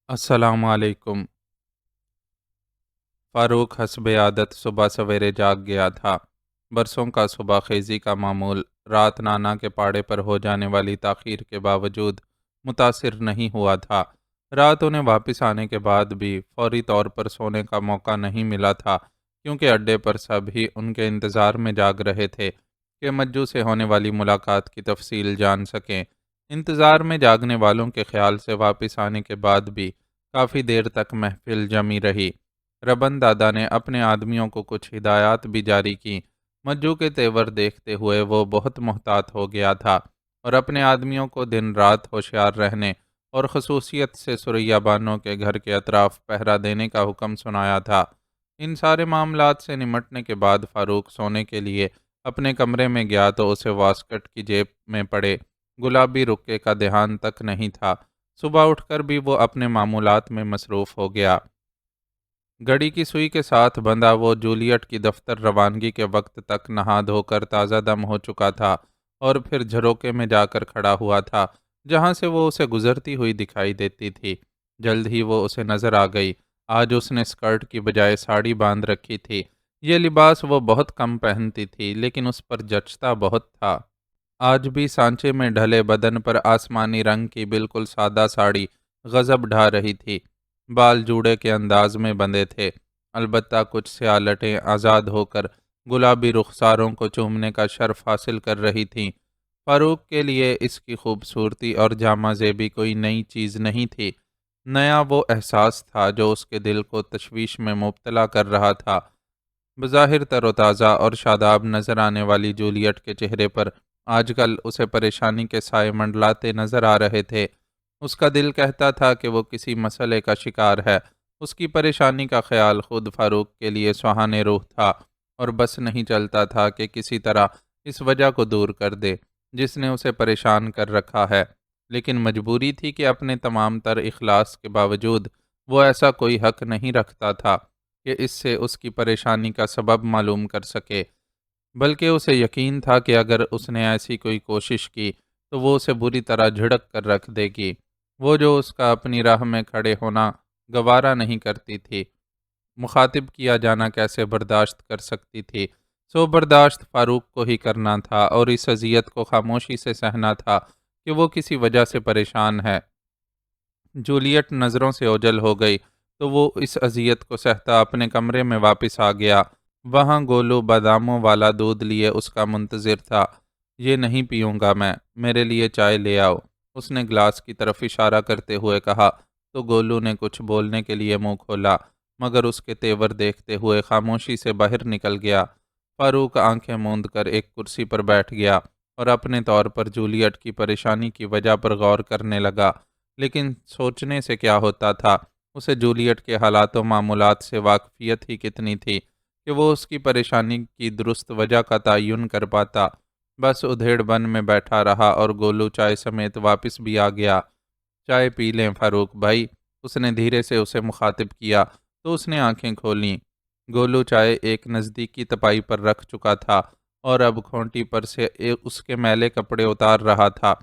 السلام علیکم۔ فاروق حسب عادت صبح سویرے جاگ گیا تھا۔ برسوں کا صبح خیزی کا معمول رات نانا کے پاڑے پر ہو جانے والی تاخیر کے باوجود متاثر نہیں ہوا تھا۔ رات انہیں واپس آنے کے بعد بھی فوری طور پر سونے کا موقع نہیں ملا تھا، کیونکہ اڈے پر سب ہی ان کے انتظار میں جاگ رہے تھے کہ مجو سے ہونے والی ملاقات کی تفصیل جان سکیں۔ انتظار میں جاگنے والوں کے خیال سے واپس آنے کے بعد بھی کافی دیر تک محفل جمی رہی۔ ربن دادا نے اپنے آدمیوں کو کچھ ہدایات بھی جاری کی۔ مجو کے تیور دیکھتے ہوئے وہ بہت محتاط ہو گیا تھا اور اپنے آدمیوں کو دن رات ہوشیار رہنے اور خصوصیت سے سریا بانو کے گھر کے اطراف پہرا دینے کا حکم سنایا تھا۔ ان سارے معاملات سے نمٹنے کے بعد فاروق سونے کے لیے اپنے کمرے میں گیا تو اسے واسکٹ کی جیب میں پڑے گلابی رکے کا دھیان تک نہیں تھا۔ صبح اٹھ کر بھی وہ اپنے معمولات میں مصروف ہو گیا۔ گھڑی کی سوئی کے ساتھ بندھا وہ جولیٹ کی دفتر روانگی کے وقت تک نہا دھو کر تازہ دم ہو چکا تھا اور پھر جھروکے میں جا کر کھڑا ہوا تھا، جہاں سے وہ اسے گزرتی ہوئی دکھائی دیتی تھی۔ جلد ہی وہ اسے نظر آ گئی۔ آج اس نے سکرٹ کی بجائے ساڑی باندھ رکھی تھی۔ یہ لباس وہ بہت کم پہنتی تھی، لیکن اس پر جچتا بہت تھا۔ آج بھی سانچے میں ڈھلے بدن پر آسمانی رنگ کی بالکل سادہ ساڑی غضب ڈھا رہی تھی۔ بال جوڑے کے انداز میں بندھے تھے، البتہ کچھ سیالٹیں آزاد ہو کر گلابی رخساروں کو چومنے کا شرف حاصل کر رہی تھیں۔ فاروق کے لیے اس کی خوبصورتی اور جامہ زیبی کوئی نئی چیز نہیں تھی۔ نیا وہ احساس تھا جو اس کے دل کو تشویش میں مبتلا کر رہا تھا۔ بظاہر تر و تازہ اور شاداب نظر آنے والی جولیٹ کے چہرے پر آج کل اسے پریشانی کے سائے منڈلاتے نظر آ رہے تھے۔ اس کا دل کہتا تھا کہ وہ کسی مسئلے کا شکار ہے۔ اس کی پریشانی کا خیال خود فاروق کے لیے سہانے روح تھا اور بس نہیں چلتا تھا کہ کسی طرح اس وجہ کو دور کر دے جس نے اسے پریشان کر رکھا ہے، لیکن مجبوری تھی کہ اپنے تمام تر اخلاص کے باوجود وہ ایسا کوئی حق نہیں رکھتا تھا کہ اس سے اس کی پریشانی کا سبب معلوم کر سکے، بلکہ اسے یقین تھا کہ اگر اس نے ایسی کوئی کوشش کی تو وہ اسے بری طرح جھڑک کر رکھ دے گی، وہ جو اس کا اپنی راہ میں کھڑے ہونا گوارا نہیں کرتی تھی۔ مخاطب کیا جانا کیسے برداشت کر سکتی تھی؟ سو برداشت فاروق کو ہی کرنا تھا اور اس اذیت کو خاموشی سے سہنا تھا کہ وہ کسی وجہ سے پریشان ہے۔ جولیٹ نظروں سے اوجھل ہو گئی تو وہ اس اذیت کو سہتا اپنے کمرے میں واپس آ گیا۔ وہاں گولو باداموں والا دودھ لیے اس کا منتظر تھا۔ یہ نہیں پیوں گا میں، میرے لیے چائے لے آؤ، اس نے گلاس کی طرف اشارہ کرتے ہوئے کہا تو گولو نے کچھ بولنے کے لیے منہ کھولا، مگر اس کے تیور دیکھتے ہوئے خاموشی سے باہر نکل گیا۔ فاروق آنکھیں موند کر ایک کرسی پر بیٹھ گیا اور اپنے طور پر جولیٹ کی پریشانی کی وجہ پر غور کرنے لگا، لیکن سوچنے سے کیا ہوتا تھا؟ اسے جولیٹ کے حالات و معمولات سے واقفیت ہی کتنی تھی کہ وہ اس کی پریشانی کی درست وجہ کا تعین کر پاتا۔ بس ادھیڑ بن میں بیٹھا رہا اور گولو چائے سمیت واپس بھی آ گیا۔ چائے پی لیں فاروق بھائی، اس نے دھیرے سے اسے مخاطب کیا تو اس نے آنکھیں کھولیں۔ گولو چائے ایک نزدیکی تپائی پر رکھ چکا تھا اور اب کھونٹی پر سے اس کے میلے کپڑے اتار رہا تھا۔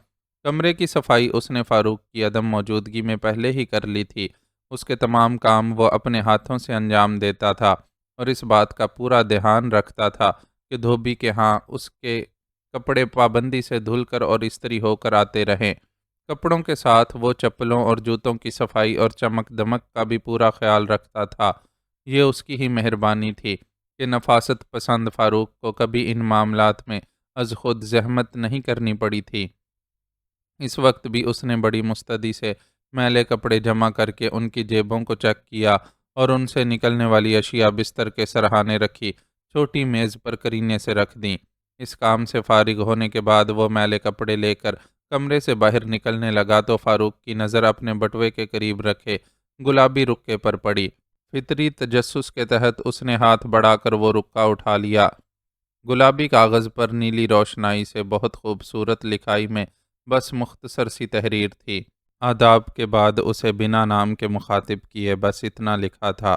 کمرے کی صفائی اس نے فاروق کی عدم موجودگی میں پہلے ہی کر لی تھی۔ اس کے تمام کام وہ اپنے ہاتھوں سے انجام دیتا تھا اور اس بات کا پورا دھیان رکھتا تھا کہ دھوبی کے ہاں اس کے کپڑے پابندی سے دھل کر اور استری ہو کر آتے رہیں۔ کپڑوں کے ساتھ وہ چپلوں اور جوتوں کی صفائی اور چمک دمک کا بھی پورا خیال رکھتا تھا۔ یہ اس کی ہی مہربانی تھی کہ نفاست پسند فاروق کو کبھی ان معاملات میں از خود زحمت نہیں کرنی پڑی تھی۔ اس وقت بھی اس نے بڑی مستعدی سے میلے کپڑے جمع کر کے ان کی جیبوں کو چیک کیا اور ان سے نکلنے والی اشیاء بستر کے سرہانے رکھی، چھوٹی میز پر کرینے سے رکھ دیں۔ اس کام سے فارغ ہونے کے بعد وہ میلے کپڑے لے کر کمرے سے باہر نکلنے لگا تو فاروق کی نظر اپنے بٹوے کے قریب رکھے گلابی رکے پر پڑی۔ فطری تجسس کے تحت اس نے ہاتھ بڑھا کر وہ رکا اٹھا لیا۔ گلابی کاغذ پر نیلی روشنائی سے بہت خوبصورت لکھائی میں بس مختصر سی تحریر تھی۔ آداب کے بعد اسے بنا نام کے مخاطب کیے بس اتنا لکھا تھا: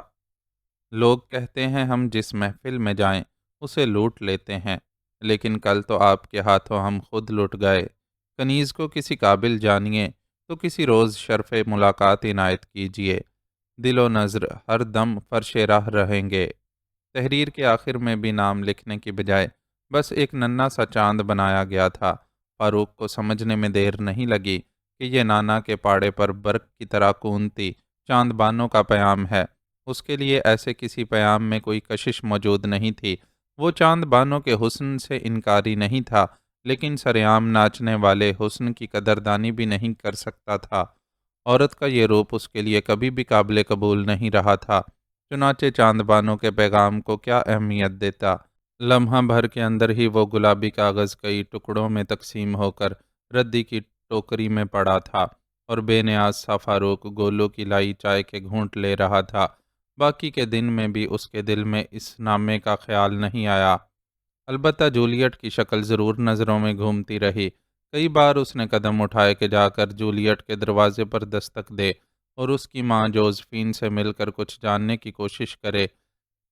لوگ کہتے ہیں ہم جس محفل میں جائیں اسے لوٹ لیتے ہیں، لیکن کل تو آپ کے ہاتھوں ہم خود لٹ گئے۔ کنیز کو کسی قابل جانیے، تو کسی روز شرف ملاقات عنایت کیجیے۔ دل و نظر ہر دم فرش راہ رہیں گے۔ تحریر کے آخر میں بھی نام لکھنے کی بجائے بس ایک ننھا سا چاند بنایا گیا تھا۔ فاروق کو سمجھنے میں دیر نہیں لگی کہ یہ نانا کے پاڑے پر برق کی طرح کونتی چاند بانوں کا پیام ہے۔ اس کے لیے ایسے کسی پیام میں کوئی کشش موجود نہیں تھی۔ وہ چاند بانوں کے حسن سے انکاری نہیں تھا، لیکن سرعام ناچنے والے حسن کی قدردانی بھی نہیں کر سکتا تھا۔ عورت کا یہ روپ اس کے لیے کبھی بھی قابل قبول نہیں رہا تھا۔ چنانچہ چاند بانوں کے پیغام کو کیا اہمیت دیتا؟ لمحہ بھر کے اندر ہی وہ گلابی کاغذ کئی ٹکڑوں میں تقسیم ہو کر ردی کی ٹوکری میں پڑا تھا، اور بے نیاز سا فاروق گولوں کی لائی چائے کے گھونٹ لے رہا تھا۔ باقی کے دن میں بھی اس کے دل میں اس نامے کا خیال نہیں آیا۔ البتہ جولیٹ کی شکل ضرور نظروں میں گھومتی رہی۔ کئی بار اس نے قدم اٹھائے کہ جا کر جولیٹ کے دروازے پر دستک دے اور اس کی ماں جوزفین سے مل کر کچھ جاننے کی کوشش کرے،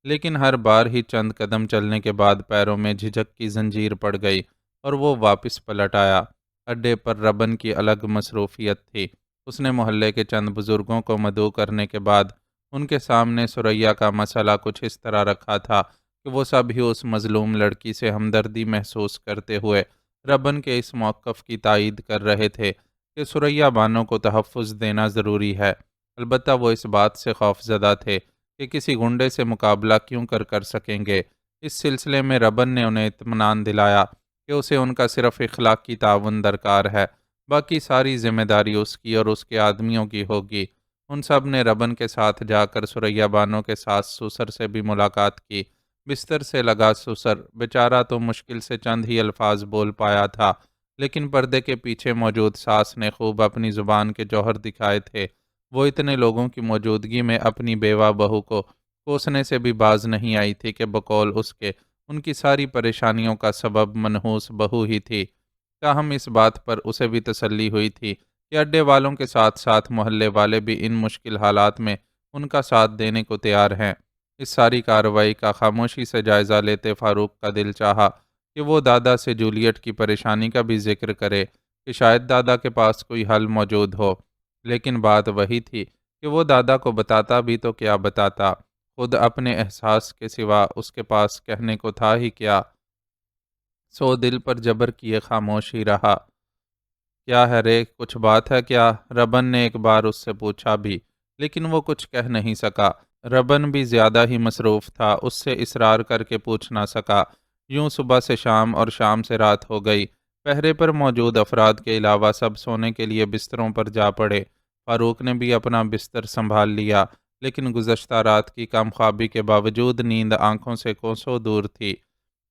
لیکن ہر بار ہی چند قدم چلنے کے بعد پیروں میں جھجک کی زنجیر پڑ گئی اور وہ واپس پلٹ آیا۔ اڈے پر ربن کی الگ مصروفیت تھی۔ اس نے محلے کے چند بزرگوں کو مدعو کرنے کے بعد ان کے سامنے ثریا کا مسئلہ کچھ اس طرح رکھا تھا کہ وہ سب ہی اس مظلوم لڑکی سے ہمدردی محسوس کرتے ہوئے ربن کے اس موقف کی تائید کر رہے تھے کہ ثریا بانو کو تحفظ دینا ضروری ہے۔ البتہ وہ اس بات سے خوف زدہ تھے کہ کسی گنڈے سے مقابلہ کیوں کر سکیں گے۔ اس سلسلے میں ربن نے انہیں اطمینان دلایا کہ اسے ان کا صرف اخلاقی تعاون درکار ہے، باقی ساری ذمہ داری اس کی اور اس کے آدمیوں کی ہوگی۔ ان سب نے ربن کے ساتھ جا کر ثریا بانو کے ساس سسر سے بھی ملاقات کی۔ بستر سے لگا سسر بیچارہ تو مشکل سے چند ہی الفاظ بول پایا تھا، لیکن پردے کے پیچھے موجود ساس نے خوب اپنی زبان کے جوہر دکھائے تھے۔ وہ اتنے لوگوں کی موجودگی میں اپنی بیوہ بہو کو کوسنے سے بھی باز نہیں آئی تھی کہ بقول اس کے ان کی ساری پریشانیوں کا سبب منحوس بہو ہی تھی۔ تاہم اس بات پر اسے بھی تسلی ہوئی تھی کہ اڈے والوں کے ساتھ ساتھ محلے والے بھی ان مشکل حالات میں ان کا ساتھ دینے کو تیار ہیں۔ اس ساری کارروائی کا خاموشی سے جائزہ لیتے فاروق کا دل چاہا کہ وہ دادا سے جولیٹ کی پریشانی کا بھی ذکر کرے کہ شاید دادا کے پاس کوئی حل موجود ہو، لیکن بات وہی تھی کہ وہ دادا کو بتاتا بھی تو کیا بتاتا، خود اپنے احساس کے سوا اس کے پاس کہنے کو تھا ہی کیا۔ سو دل پر جبر کیے خاموش ہی رہا۔ کیا ہے رے، کچھ بات ہے کیا؟ ربن نے ایک بار اس سے پوچھا بھی، لیکن وہ کچھ کہہ نہیں سکا۔ ربن بھی زیادہ ہی مصروف تھا، اس سے اصرار کر کے پوچھ نہ سکا۔ یوں صبح سے شام اور شام سے رات ہو گئی۔ پہرے پر موجود افراد کے علاوہ سب سونے کے لیے بستروں پر جا پڑے۔ فاروق نے بھی اپنا بستر سنبھال لیا، لیکن گزشتہ رات کی کم خوابی کے باوجود نیند آنکھوں سے کوسوں دور تھی۔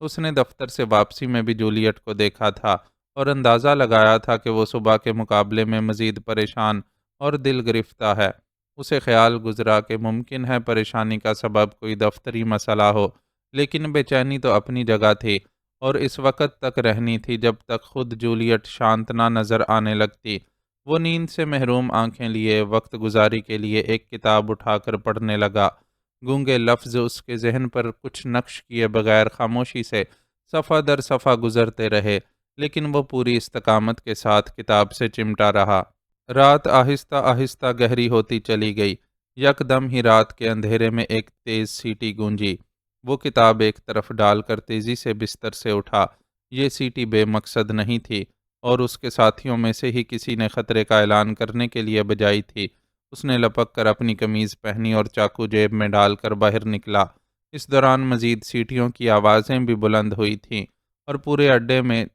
اس نے دفتر سے واپسی میں بھی جولیٹ کو دیکھا تھا اور اندازہ لگایا تھا کہ وہ صبح کے مقابلے میں مزید پریشان اور دل گرفتہ ہے۔ اسے خیال گزرا کہ ممکن ہے پریشانی کا سبب کوئی دفتری مسئلہ ہو، لیکن بے چینی تو اپنی جگہ تھی اور اس وقت تک رہنی تھی جب تک خود جولیٹ شانت نہ نظر آنے لگتی۔ وہ نیند سے محروم آنکھیں لیے وقت گزاری کے لیے ایک کتاب اٹھا کر پڑھنے لگا۔ گونگے لفظ اس کے ذہن پر کچھ نقش کیے بغیر خاموشی سے صفحہ در صفحہ گزرتے رہے، لیکن وہ پوری استقامت کے ساتھ کتاب سے چمٹا رہا۔ رات آہستہ آہستہ گہری ہوتی چلی گئی۔ یکدم ہی رات کے اندھیرے میں ایک تیز سیٹی گونجی۔ وہ کتاب ایک طرف ڈال کر تیزی سے بستر سے اٹھا۔ یہ سیٹی بے مقصد نہیں تھی اور اس کے ساتھیوں میں سے ہی کسی نے خطرے کا اعلان کرنے کے لیے بجائی تھی۔ اس نے لپک کر اپنی قمیض پہنی اور چاقو جیب میں ڈال کر باہر نکلا۔ اس دوران مزید سیٹیوں کی آوازیں بھی بلند ہوئی تھیں اور پورے اڈے میں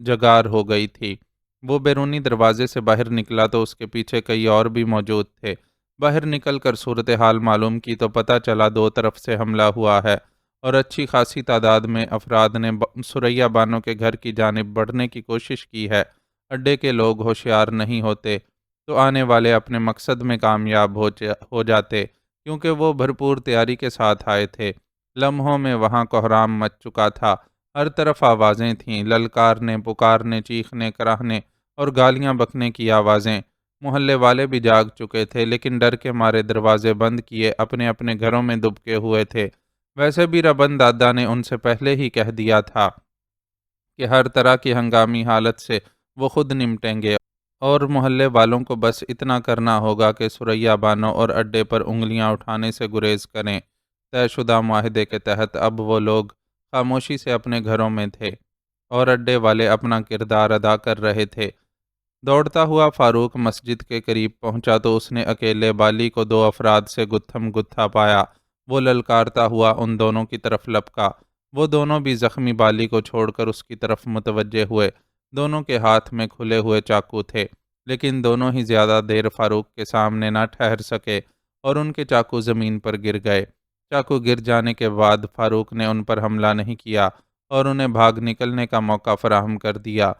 جگار ہو گئی تھی۔ وہ بیرونی دروازے سے باہر نکلا تو اس کے پیچھے کئی اور بھی موجود تھے۔ باہر نکل کر صورتحال معلوم کی تو پتہ چلا دو طرف سے حملہ ہوا ہے اور اچھی خاصی تعداد میں افراد نے ثریا بانو کے گھر کی جانب بڑھنے کی کوشش کی ہے۔ اڈے کے لوگ ہوشیار نہیں ہوتے تو آنے والے اپنے مقصد میں کامیاب ہو جاتے، کیونکہ وہ بھرپور تیاری کے ساتھ آئے تھے۔ لمحوں میں وہاں کوہرام مچ چکا تھا۔ ہر طرف آوازیں تھیں، للکارنے، پکارنے، چیخنے، کراہنے اور گالیاں بکنے کی آوازیں۔ محلے والے بھی جاگ چکے تھے، لیکن ڈر کے مارے دروازے بند کیے اپنے اپنے گھروں میں دبکے ہوئے تھے۔ ویسے بھی ربن دادا نے ان سے پہلے ہی کہہ دیا تھا کہ ہر طرح کی ہنگامی حالت سے وہ خود نمٹیں گے اور محلے والوں کو بس اتنا کرنا ہوگا کہ ثریا بانو اور اڈے پر انگلیاں اٹھانے سے گریز کریں۔ طے شدہ معاہدے کے تحت اب وہ لوگ خاموشی سے اپنے گھروں میں تھے اور اڈے والے اپنا کردار ادا کر رہے تھے۔ دوڑتا ہوا فاروق مسجد کے قریب پہنچا تو اس نے اکیلے بالی کو دو افراد سے گتھم گتھا پایا۔ وہ للکارتا ہوا ان دونوں کی طرف لپکا۔ وہ دونوں بھی زخمی بالی کو چھوڑ کر اس کی طرف متوجہ ہوئے۔ دونوں کے ہاتھ میں کھلے ہوئے چاقو تھے، لیکن دونوں ہی زیادہ دیر فاروق کے سامنے نہ ٹھہر سکے اور ان کے چاقو زمین پر گر گئے۔ چاقو گر جانے کے بعد فاروق نے ان پر حملہ نہیں کیا اور انہیں بھاگ نکلنے کا موقع فراہم کر دیا۔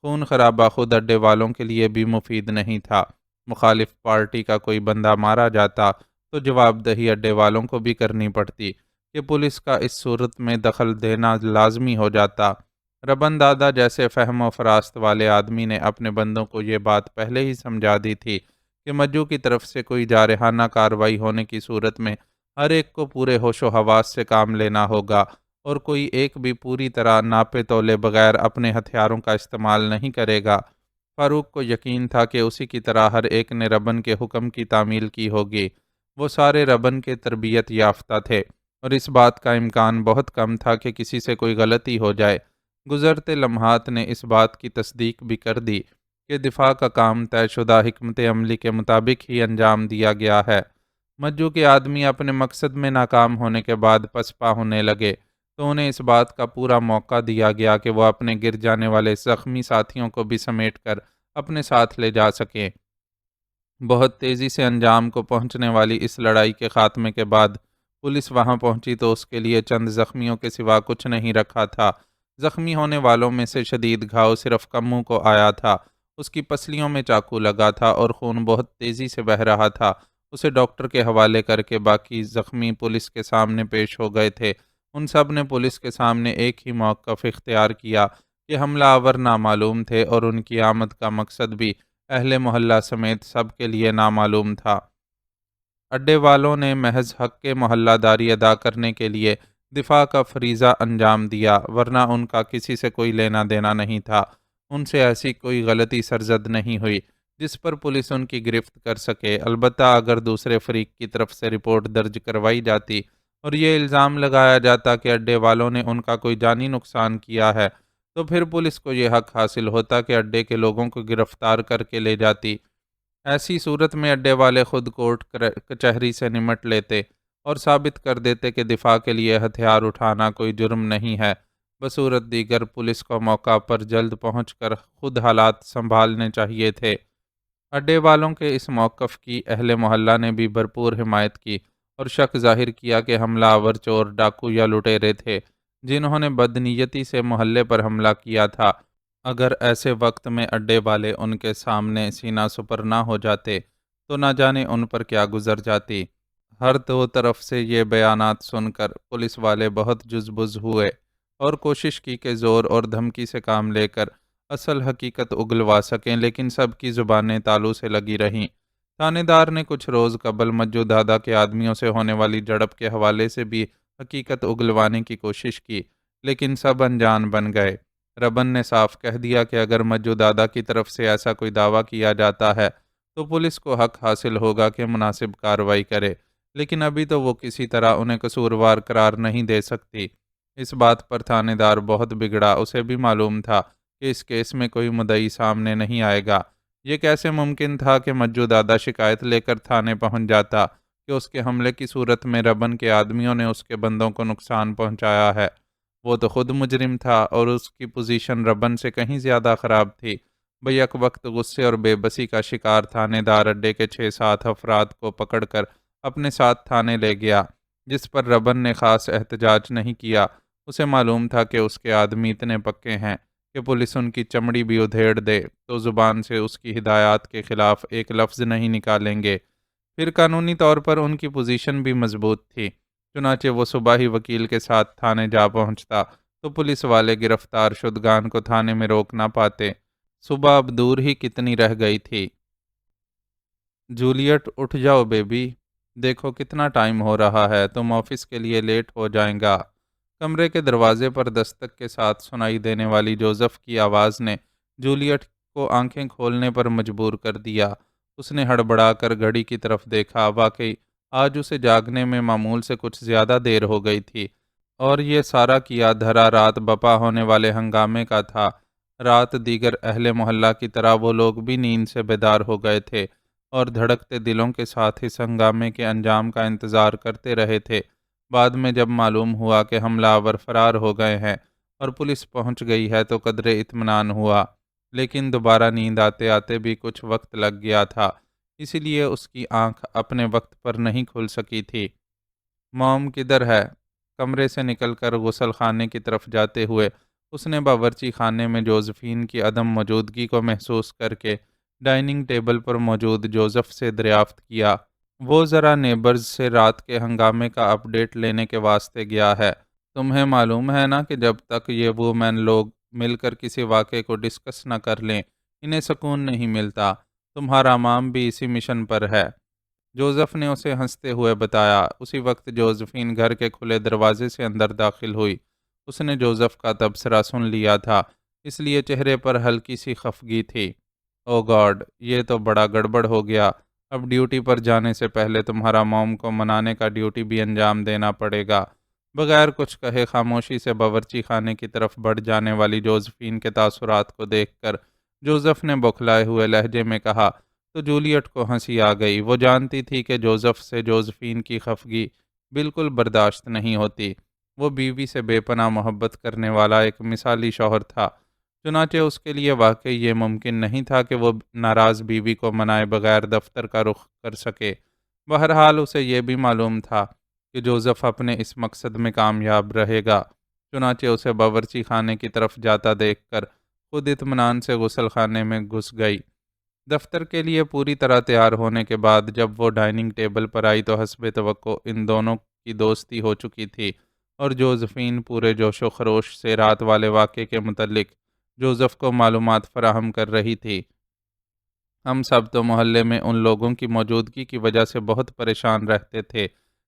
خون خرابہ خود اڈے والوں کے لیے بھی مفید نہیں تھا۔ مخالف پارٹی کا کوئی بندہ مارا جاتا تو جواب دہی اڈے والوں کو بھی کرنی پڑتی کہ پولیس کا اس صورت میں دخل دینا لازمی ہو جاتا۔ ربن دادا جیسے فہم و فراست والے آدمی نے اپنے بندوں کو یہ بات پہلے ہی سمجھا دی تھی کہ مجو کی طرف سے کوئی جارحانہ کارروائی ہونے کی صورت میں ہر ایک کو پورے ہوش و حواس سے کام لینا ہوگا اور کوئی ایک بھی پوری طرح ناپے تولے بغیر اپنے ہتھیاروں کا استعمال نہیں کرے گا۔ فاروق کو یقین تھا کہ اسی کی طرح ہر ایک نے ربن کے حکم کی تعمیل کی ہوگی۔ وہ سارے ربن کے تربیت یافتہ تھے اور اس بات کا امکان بہت کم تھا کہ کسی سے کوئی غلطی ہو جائے۔ گزرتے لمحات نے اس بات کی تصدیق بھی کر دی کہ دفاع کا کام طے شدہ حکمت عملی کے مطابق ہی انجام دیا گیا ہے۔ مجو کے آدمی اپنے مقصد میں ناکام ہونے کے بعد پسپا ہونے لگے تو انہیں اس بات کا پورا موقع دیا گیا کہ وہ اپنے گر جانے والے زخمی ساتھیوں کو بھی سمیٹ کر اپنے ساتھ لے جا سکیں۔ بہت تیزی سے انجام کو پہنچنے والی اس لڑائی کے خاتمے کے بعد پولیس وہاں پہنچی تو اس کے لیے چند زخمیوں کے سوا کچھ نہیں رکھا تھا۔ زخمی ہونے والوں میں سے شدید گھاؤ صرف کمو کو آیا تھا۔ اس کی پسلیوں میں چاقو لگا تھا اور خون بہت تیزی سے بہہ رہا تھا۔ اسے ڈاکٹر کے حوالے کر کے باقی زخمی پولیس کے سامنے پیش ہو گئے تھے۔ ان سب نے پولیس کے سامنے ایک ہی موقف اختیار کیا کہ حملہ آور نامعلوم تھے اور ان کی آمد کا مقصد بھی اہل محلہ سمیت سب کے لیے نامعلوم تھا۔ اڈے والوں نے محض حق کے محلہ داری ادا کرنے کے لیے دفاع کا فریضہ انجام دیا، ورنہ ان کا کسی سے کوئی لینا دینا نہیں تھا۔ ان سے ایسی کوئی غلطی سرزد نہیں ہوئی جس پر پولیس ان کی گرفت کر سکے۔ البتہ اگر دوسرے فریق کی طرف سے رپورٹ درج کروائی جاتی اور یہ الزام لگایا جاتا کہ اڈے والوں نے ان کا کوئی جانی نقصان کیا ہے تو پھر پولیس کو یہ حق حاصل ہوتا کہ اڈے کے لوگوں کو گرفتار کر کے لے جاتی۔ ایسی صورت میں اڈے والے خود کورٹ کچہری سے نمٹ لیتے اور ثابت کر دیتے کہ دفاع کے لیے ہتھیار اٹھانا کوئی جرم نہیں ہے۔ بصورت دیگر پولیس کو موقع پر جلد پہنچ کر خود حالات سنبھالنے چاہیے تھے۔ اڈے والوں کے اس موقف کی اہل محلہ نے بھی بھرپور حمایت کی اور شک ظاہر کیا کہ حملہ آور چور، ڈاکو یا لٹیرے تھے جنہوں نے بدنیتی سے محلے پر حملہ کیا تھا۔ اگر ایسے وقت میں اڈے والے ان کے سامنے سینہ سپر نہ ہو جاتے تو نہ جانے ان پر کیا گزر جاتی۔ ہر دو طرف سے یہ بیانات سن کر پولیس والے بہت جزبز ہوئے اور کوشش کی کہ زور اور دھمکی سے کام لے کر اصل حقیقت اگلوا سکیں، لیکن سب کی زبانیں تالو سے لگی رہیں۔ تھانے دار نے کچھ روز قبل مجو دادا کے آدمیوں سے ہونے والی جھڑپ کے حوالے سے بھی حقیقت اگلوانے کی کوشش کی، لیکن سب انجان بن گئے۔ ربن نے صاف کہہ دیا کہ اگر مجو دادا کی طرف سے ایسا کوئی دعویٰ کیا جاتا ہے تو پولیس کو حق حاصل ہوگا کہ مناسب کارروائی کرے، لیکن ابھی تو وہ کسی طرح انہیں قصوروار قرار نہیں دے سکتی۔ اس بات پر تھانے دار بہت بگڑا۔ اسے بھی معلوم تھا کہ اس کیس میں کوئی مدعی سامنے نہیں آئے گا۔ یہ کیسے ممکن تھا کہ مجو دادا شکایت لے کر تھانے پہنچ جاتا کہ اس کے حملے کی صورت میں ربن کے آدمیوں نے اس کے بندوں کو نقصان پہنچایا ہے؟ وہ تو خود مجرم تھا اور اس کی پوزیشن ربن سے کہیں زیادہ خراب تھی۔ بیک وقت غصے اور بے بسی کا شکار تھانے دار اڈے کے 6-7 افراد کو پکڑ کر اپنے ساتھ تھانے لے گیا، جس پر ربن نے خاص احتجاج نہیں کیا۔ اسے معلوم تھا کہ اس کے آدمی اتنے پکے ہیں کہ پولیس ان کی چمڑی بھی ادھیڑ دے تو زبان سے اس کی ہدایات کے خلاف ایک لفظ نہیں نکالیں گے۔ پھر قانونی طور پر ان کی پوزیشن بھی مضبوط تھی۔ چنانچہ وہ صبح ہی وکیل کے ساتھ تھانے جا پہنچتا تو پولیس والے گرفتار شدگان کو تھانے میں روک نہ پاتے۔ صبح اب دور ہی کتنی رہ گئی تھی۔ جولیٹ، اٹھ جاؤ بیبی، دیکھو کتنا ٹائم ہو رہا ہے، تم آفس کے لیے لیٹ ہو جائیں گا۔ کمرے کے دروازے پر دستک کے ساتھ سنائی دینے والی جوزف کی آواز نے جولیٹ کو آنکھیں کھولنے پر مجبور کر دیا۔ اس نے ہڑبڑا کر گھڑی کی طرف دیکھا۔ واقعی آج اسے جاگنے میں معمول سے کچھ زیادہ دیر ہو گئی تھی، اور یہ سارا کیا دھرا رات بپا ہونے والے ہنگامے کا تھا۔ رات دیگر اہل محلہ کی طرح وہ لوگ بھی نیند سے بیدار ہو گئے تھے اور دھڑکتے دلوں کے ساتھ اس ہنگامے کے انجام کا انتظار کرتے رہے تھے۔ بعد میں جب معلوم ہوا کہ حملہ آور فرار ہو گئے ہیں اور پولیس پہنچ گئی ہے تو قدرے اطمینان ہوا، لیکن دوبارہ نیند آتے آتے بھی کچھ وقت لگ گیا تھا، اسی لیے اس کی آنکھ اپنے وقت پر نہیں کھل سکی تھی۔ موم کدھر ہے؟ کمرے سے نکل کر غسل خانے کی طرف جاتے ہوئے اس نے باورچی خانے میں جوزفین کی عدم موجودگی کو محسوس کر کے ڈائننگ ٹیبل پر موجود جوزف سے دریافت کیا۔ وہ ذرا نیبرز سے رات کے ہنگامے کا اپ ڈیٹ لینے کے واسطے گیا ہے۔ تمہیں معلوم ہے نا کہ جب تک یہ وومین لوگ مل کر کسی واقعے کو ڈسکس نہ کر لیں انہیں سکون نہیں ملتا۔ تمہارا مام بھی اسی مشن پر ہے، جوزف نے اسے ہنستے ہوئے بتایا۔ اسی وقت جوزفین گھر کے کھلے دروازے سے اندر داخل ہوئی۔ اس نے جوزف کا تبصرہ سن لیا تھا، اس لیے چہرے پر ہلکی سی خفگی تھی۔ او گاڈ، یہ تو بڑا گڑبڑ ہو گیا۔ اب ڈیوٹی پر جانے سے پہلے تمہارا موم کو منانے کا ڈیوٹی بھی انجام دینا پڑے گا۔ بغیر کچھ کہے خاموشی سے باورچی خانے کی طرف بڑھ جانے والی جوزفین کے تاثرات کو دیکھ کر جوزف نے بوکھلائے ہوئے لہجے میں کہا تو جولیٹ کو ہنسی آ گئی۔ وہ جانتی تھی کہ جوزف سے جوزفین کی خفگی بالکل برداشت نہیں ہوتی۔ وہ بیوی سے بے پناہ محبت کرنے والا ایک مثالی شوہر تھا، چنانچہ اس کے لیے واقعی یہ ممکن نہیں تھا کہ وہ ناراض بیوی کو منائے بغیر دفتر کا رخ کر سکے۔ بہرحال اسے یہ بھی معلوم تھا کہ جوزف اپنے اس مقصد میں کامیاب رہے گا، چنانچہ اسے باورچی خانے کی طرف جاتا دیکھ کر خود اطمینان سے غسل خانے میں گھس گئی۔ دفتر کے لیے پوری طرح تیار ہونے کے بعد جب وہ ڈائننگ ٹیبل پر آئی تو حسب توقع ان دونوں کی دوستی ہو چکی تھی، اور جوزفین پورے جوش و خروش سے رات والے واقعے کے متعلق جوزف کو معلومات فراہم کر رہی تھی۔ ہم سب تو محلے میں ان لوگوں کی موجودگی کی وجہ سے بہت پریشان رہتے تھے،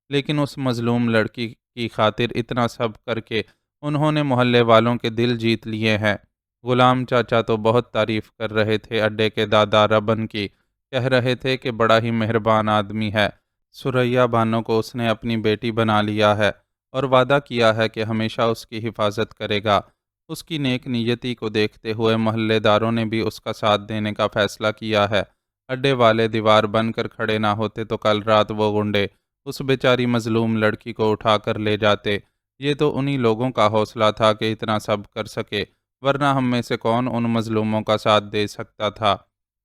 لیکن اس مظلوم لڑکی کی خاطر اتنا سب کر کے انہوں نے محلے والوں کے دل جیت لیے ہیں۔ غلام چاچا تو بہت تعریف کر رہے تھے اڈے کے دادا ربن کی، کہہ رہے تھے کہ بڑا ہی مہربان آدمی ہے، سریا بانو کو اس نے اپنی بیٹی بنا لیا ہے اور وعدہ کیا ہے کہ ہمیشہ اس کی حفاظت کرے گا۔ اس کی نیک نیتی کو دیکھتے ہوئے محلے داروں نے بھی اس کا ساتھ دینے کا فیصلہ کیا ہے۔ اڈے والے دیوار بن کر کھڑے نہ ہوتے تو کل رات وہ گنڈے اس بیچاری مظلوم لڑکی کو اٹھا کر لے جاتے۔ یہ تو انہی لوگوں کا حوصلہ تھا کہ اتنا سب کر سکے، ورنہ ہم میں سے کون ان مظلوموں کا ساتھ دے سکتا تھا۔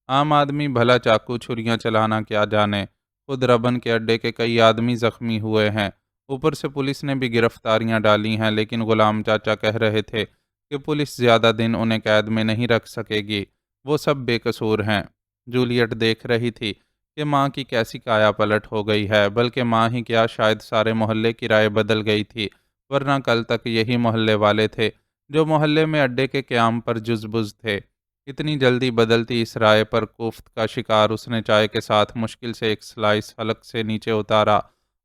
عام آدمی بھلا چاقو چھریاں چلانا کیا جانے، خود ربن کے اڈے کے کئی آدمی زخمی ہوئے ہیں، اوپر سے پولیس نے بھی گرفتاریاں ڈالی ہیں، لیکن غلام چاچا کہہ رہے تھے کہ پولیس زیادہ دن انہیں قید میں نہیں رکھ سکے گی، وہ سب بے قصور ہیں۔ جولیٹ دیکھ رہی تھی کہ ماں کی کیسی کایا پلٹ ہو گئی ہے، بلکہ ماں ہی کیا شاید سارے محلے کی رائے بدل گئی تھی، ورنہ کل تک یہی محلے والے تھے جو محلے میں اڈے کے قیام پر جزبز تھے۔ اتنی جلدی بدلتی اس رائے پر کوفت کا شکار اس نے چائے کے ساتھ مشکل سے ایک سلائس حلق سے نیچے اتارا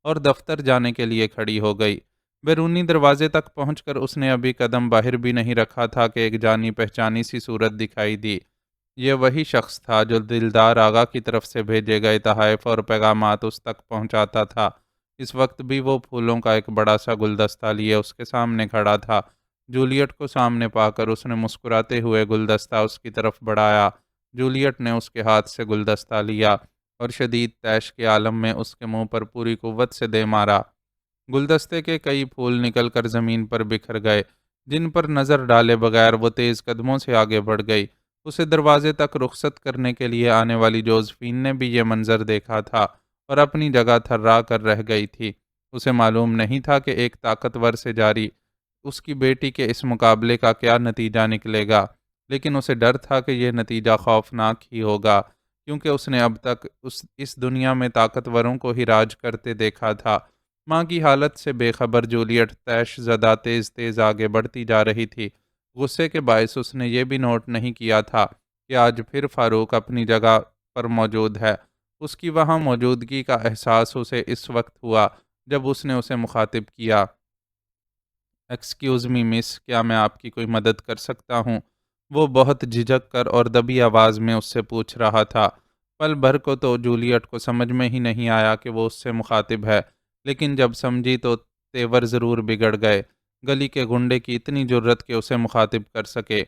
اور دفتر جانے کے لیے کھڑی ہو گئی۔ بیرونی دروازے تک پہنچ کر اس نے ابھی قدم باہر بھی نہیں رکھا تھا کہ ایک جانی پہچانی سی صورت دکھائی دی۔ یہ وہی شخص تھا جو دلدار آغا کی طرف سے بھیجے گئے تحائف اور پیغامات اس تک پہنچاتا تھا۔ اس وقت بھی وہ پھولوں کا ایک بڑا سا گلدستہ لیے اس کے سامنے کھڑا تھا۔ جولیٹ کو سامنے پا کر اس نے مسکراتے ہوئے گلدستہ اس کی طرف بڑھایا۔ جولیٹ نے اس کے ہاتھ سے گلدستہ لیا اور شدید طیش کے عالم میں اس کے منہ پر پوری قوت سے دے مارا۔ گلدستے کے کئی پھول نکل کر زمین پر بکھر گئے، جن پر نظر ڈالے بغیر وہ تیز قدموں سے آگے بڑھ گئی۔ اسے دروازے تک رخصت کرنے کے لیے آنے والی جوزفین نے بھی یہ منظر دیکھا تھا اور اپنی جگہ تھرا کر رہ گئی تھی۔ اسے معلوم نہیں تھا کہ ایک طاقتور سے جاری اس کی بیٹی کے اس مقابلے کا کیا نتیجہ نکلے گا، لیکن اسے ڈر تھا کہ یہ نتیجہ خوفناک ہی ہوگا، کیونکہ اس نے اب تک اس دنیا میں طاقتوروں کو ہی راج کرتے دیکھا تھا۔ ماں کی حالت سے بے خبر جولیٹ طیش زدہ تیز تیز آگے بڑھتی جا رہی تھی۔ غصے کے باعث اس نے یہ بھی نوٹ نہیں کیا تھا کہ آج پھر فاروق اپنی جگہ پر موجود ہے۔ اس کی وہاں موجودگی کا احساس اسے اس وقت ہوا جب اس نے اسے مخاطب کیا، ایکسکیوز می مس، کیا میں آپ کی کوئی مدد کر سکتا ہوں؟ وہ بہت جھجک کر اور دبی آواز میں اس سے پوچھ رہا تھا۔ پل بھر کو تو جولیٹ کو سمجھ میں ہی نہیں آیا کہ وہ اس سے مخاطب ہے، لیکن جب سمجھی تو تیور ضرور بگڑ گئے۔ گلی کے گنڈے کی اتنی جرت کہ اسے مخاطب کر سکے،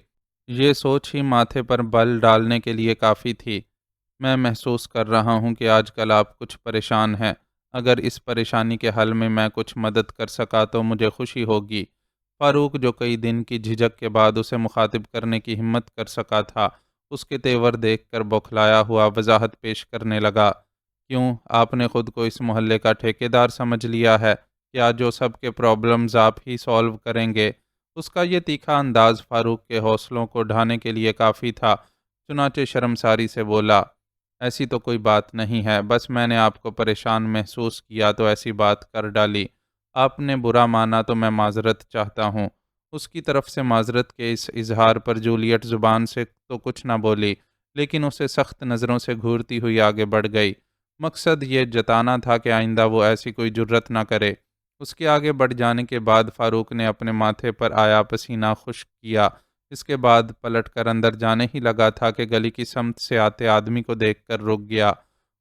یہ سوچ ہی ماتھے پر بل ڈالنے کے لیے کافی تھی۔ میں محسوس کر رہا ہوں کہ آج کل آپ کچھ پریشان ہیں۔ اگر اس پریشانی کے حل میں کچھ مدد کر سکا تو مجھے خوشی ہوگی۔ فاروق، جو کئی دن کی جھجک کے بعد اسے مخاطب کرنے کی ہمت کر سکا تھا، اس کے تیور دیکھ کر بوکھلایا ہوا وضاحت پیش کرنے لگا۔ کیوں، آپ نے خود کو اس محلے کا ٹھیکیدار سمجھ لیا ہے؟ کیا جو سب کے پرابلمز آپ ہی سالو کریں گے؟ اس کا یہ تیکھا انداز فاروق کے حوصلوں کو ڈھانے کے لیے کافی تھا، چنانچہ شرمساری سے بولا، ایسی تو کوئی بات نہیں ہے، بس میں نے آپ کو پریشان محسوس کیا تو ایسی بات کر ڈالی۔ آپ نے برا مانا تو میں معذرت چاہتا ہوں۔ اس کی طرف سے معذرت کے اس اظہار پر جولیٹ زبان سے تو کچھ نہ بولی، لیکن اسے سخت نظروں سے گھورتی ہوئی آگے بڑھ گئی۔ مقصد یہ جتانا تھا کہ آئندہ وہ ایسی کوئی جرت نہ کرے۔ اس کے آگے بڑھ جانے کے بعد فاروق نے اپنے ماتھے پر آیا پسینہ خشک کیا۔ اس کے بعد پلٹ کر اندر جانے ہی لگا تھا کہ گلی کی سمت سے آتے آدمی کو دیکھ کر رک گیا۔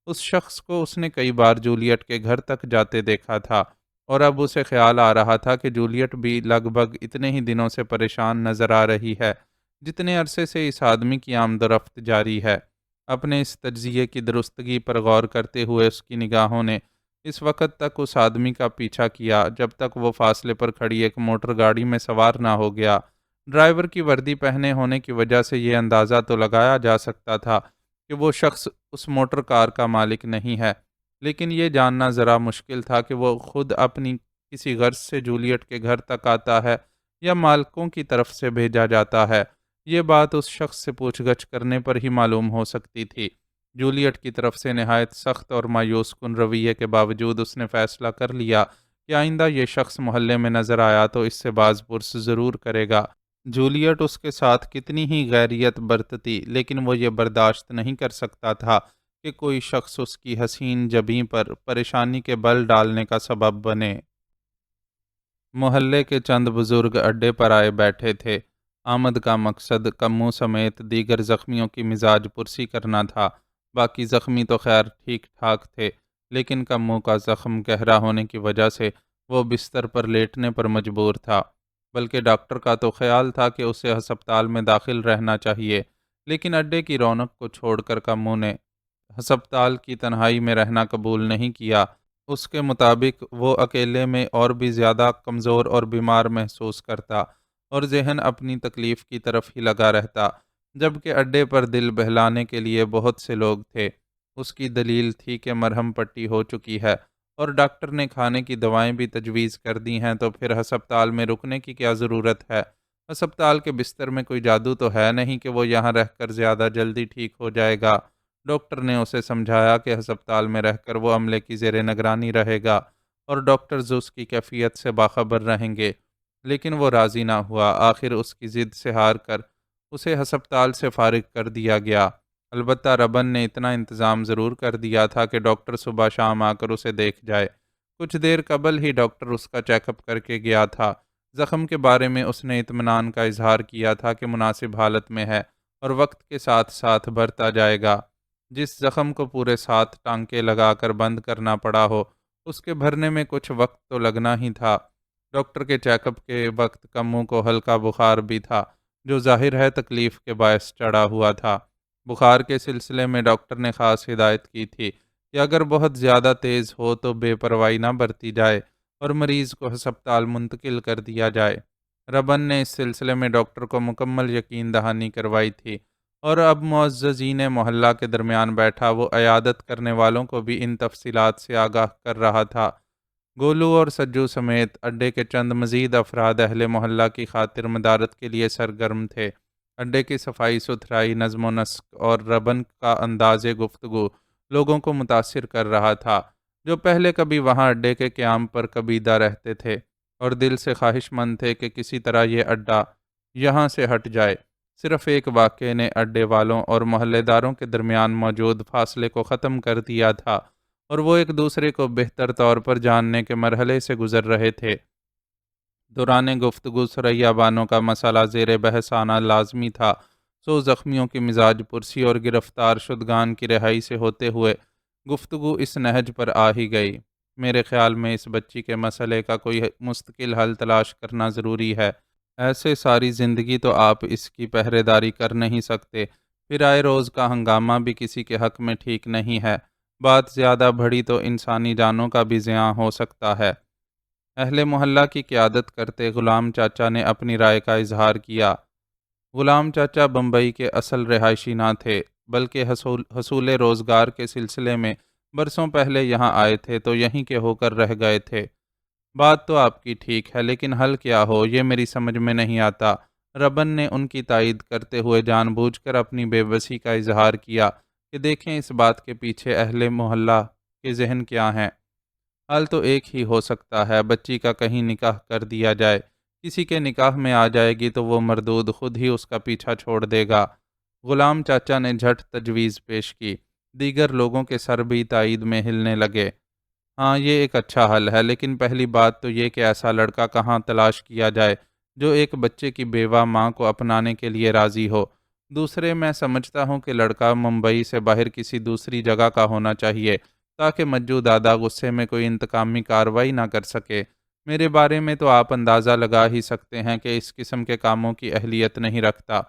اس شخص کو اس نے کئی بار جولیٹ کے گھر تک جاتے دیکھا تھا، اور اب اسے خیال آ رہا تھا کہ جولیٹ بھی لگ بھگ اتنے ہی دنوں سے پریشان نظر آ رہی ہے جتنے عرصے سے اس آدمی کی آمد و رفت جاری ہے۔ اپنے اس تجزیے کی درستگی پر غور کرتے ہوئے اس کی نگاہوں نے اس وقت تک اس آدمی کا پیچھا کیا جب تک وہ فاصلے پر کھڑی ایک موٹر گاڑی میں سوار نہ ہو گیا۔ ڈرائیور کی وردی پہنے ہونے کی وجہ سے یہ اندازہ تو لگایا جا سکتا تھا کہ وہ شخص اس موٹر کار کا مالک نہیں ہے، لیکن یہ جاننا ذرا مشکل تھا کہ وہ خود اپنی کسی غرض سے جولیٹ کے گھر تک آتا ہے یا مالکوں کی طرف سے بھیجا جاتا ہے۔ یہ بات اس شخص سے پوچھ گچھ کرنے پر ہی معلوم ہو سکتی تھی۔ جولیٹ کی طرف سے نہایت سخت اور مایوس کن رویے کے باوجود اس نے فیصلہ کر لیا کہ آئندہ یہ شخص محلے میں نظر آیا تو اس سے باز پرس ضرور کرے گا۔ جولیٹ اس کے ساتھ کتنی ہی غیریت برتتی، لیکن وہ یہ برداشت نہیں کر سکتا تھا کہ کوئی شخص اس کی حسین جبیں پر پریشانی کے بل ڈالنے کا سبب بنے۔ محلے کے چند بزرگ اڈے پر آئے بیٹھے تھے۔ آمد کا مقصد کمو سمیت دیگر زخمیوں کی مزاج پرسی کرنا تھا۔ باقی زخمی تو خیر ٹھیک ٹھاک تھے، لیکن کمو کا زخم گہرا ہونے کی وجہ سے وہ بستر پر لیٹنے پر مجبور تھا، بلکہ ڈاکٹر کا تو خیال تھا کہ اسے ہسپتال میں داخل رہنا چاہیے، لیکن اڈے کی رونق کو چھوڑ کر کمو نے ہسپتال کی تنہائی میں رہنا قبول نہیں کیا۔ اس کے مطابق وہ اکیلے میں اور بھی زیادہ کمزور اور بیمار محسوس کرتا اور ذہن اپنی تکلیف کی طرف ہی لگا رہتا، جبکہ اڈے پر دل بہلانے کے لیے بہت سے لوگ تھے۔ اس کی دلیل تھی کہ مرہم پٹی ہو چکی ہے اور ڈاکٹر نے کھانے کی دوائیں بھی تجویز کر دی ہیں، تو پھر ہسپتال میں رکنے کی کیا ضرورت ہے؟ ہسپتال کے بستر میں کوئی جادو تو ہے نہیں کہ وہ یہاں رہ کر زیادہ جلدی ٹھیک ہو جائے گا۔ ڈاکٹر نے اسے سمجھایا کہ ہسپتال میں رہ کر وہ عملے کی زیر نگرانی رہے گا اور ڈاکٹرز اس کی کیفیت سے باخبر رہیں گے، لیکن وہ راضی نہ ہوا۔ آخر اس کی ضد سے ہار کر اسے ہسپتال سے فارغ کر دیا گیا۔ البتہ ربن نے اتنا انتظام ضرور کر دیا تھا کہ ڈاکٹر صبح شام آ کر اسے دیکھ جائے۔ کچھ دیر قبل ہی ڈاکٹر اس کا چیک اپ کر کے گیا تھا۔ زخم کے بارے میں اس نے اطمینان کا اظہار کیا تھا کہ مناسب حالت میں ہے اور وقت کے ساتھ ساتھ بڑھتا جائے گا۔ جس زخم کو پورے 7 ٹانکے لگا کر بند کرنا پڑا ہو، اس کے بھرنے میں کچھ وقت تو لگنا ہی تھا۔ ڈاکٹر کے چیک اپ کے وقت کمو کو ہلکا بخار بھی تھا، جو ظاہر ہے تکلیف کے باعث چڑھا ہوا تھا۔ بخار کے سلسلے میں ڈاکٹر نے خاص ہدایت کی تھی کہ اگر بہت زیادہ تیز ہو تو بے پرواہی نہ برتی جائے اور مریض کو ہسپتال منتقل کر دیا جائے۔ ربن نے اس سلسلے میں ڈاکٹر کو مکمل یقین دہانی کروائی تھی، اور اب معززین محلہ کے درمیان بیٹھا وہ عیادت کرنے والوں کو بھی ان تفصیلات سے آگاہ کر رہا تھا۔ گولو اور سجو سمیت اڈے کے چند مزید افراد اہل محلہ کی خاطر مدارت کے لیے سرگرم تھے۔ اڈے کی صفائی ستھرائی، نظم و نسق اور ربن کا انداز گفتگو لوگوں کو متاثر کر رہا تھا، جو پہلے کبھی وہاں اڈے کے قیام پر کبیدہ رہتے تھے اور دل سے خواہش مند تھے کہ کسی طرح یہ اڈا یہاں سے ہٹ جائے۔ صرف ایک واقعے نے اڈے والوں اور محلے داروں کے درمیان موجود فاصلے کو ختم کر دیا تھا، اور وہ ایک دوسرے کو بہتر طور پر جاننے کے مرحلے سے گزر رہے تھے۔ دوران گفتگو ثریا بانو کا مسئلہ زیر بحث آنا لازمی تھا، سو زخمیوں کی مزاج پرسی اور گرفتار شدگان کی رہائی سے ہوتے ہوئے گفتگو اس نہج پر آ ہی گئی۔ میرے خیال میں اس بچی کے مسئلے کا کوئی مستقل حل تلاش کرنا ضروری ہے۔ ایسے ساری زندگی تو آپ اس کی پہرے داری کر نہیں سکتے، پھر آئے روز کا ہنگامہ بھی کسی کے حق میں ٹھیک نہیں ہے۔ بات زیادہ بڑھی تو انسانی جانوں کا بھی زیاں ہو سکتا ہے۔ اہل محلہ کی قیادت کرتے غلام چاچا نے اپنی رائے کا اظہار کیا۔ غلام چاچا بمبئی کے اصل رہائشی نہ تھے، بلکہ حصول روزگار کے سلسلے میں برسوں پہلے یہاں آئے تھے تو یہیں کے ہو کر رہ گئے تھے۔ بات تو آپ کی ٹھیک ہے، لیکن حل کیا ہو یہ میری سمجھ میں نہیں آتا۔ ربن نے ان کی تائید کرتے ہوئے جان بوجھ کر اپنی بے بسی کا اظہار کیا کہ دیکھیں اس بات کے پیچھے اہل محلہ کے ذہن کیا ہیں۔ حل تو ایک ہی ہو سکتا ہے، بچی کا کہیں نکاح کر دیا جائے۔ کسی کے نکاح میں آ جائے گی تو وہ مردود خود ہی اس کا پیچھا چھوڑ دے گا۔ غلام چاچا نے جھٹ تجویز پیش کی۔ دیگر لوگوں کے سر بھی تائید میں ہلنے لگے۔ ہاں یہ ایک اچھا حل ہے، لیکن پہلی بات تو یہ کہ ایسا لڑکا کہاں تلاش کیا جائے جو ایک بچے کی بیوہ ماں کو اپنانے کے لیے راضی ہو۔ دوسرے، میں سمجھتا ہوں کہ لڑکا ممبئی سے باہر کسی دوسری جگہ کا ہونا چاہیے تاکہ مجو دادا غصے میں کوئی انتقامی کارروائی نہ کر سکے۔ میرے بارے میں تو آپ اندازہ لگا ہی سکتے ہیں کہ اس قسم کے کاموں کی اہلیت نہیں رکھتا۔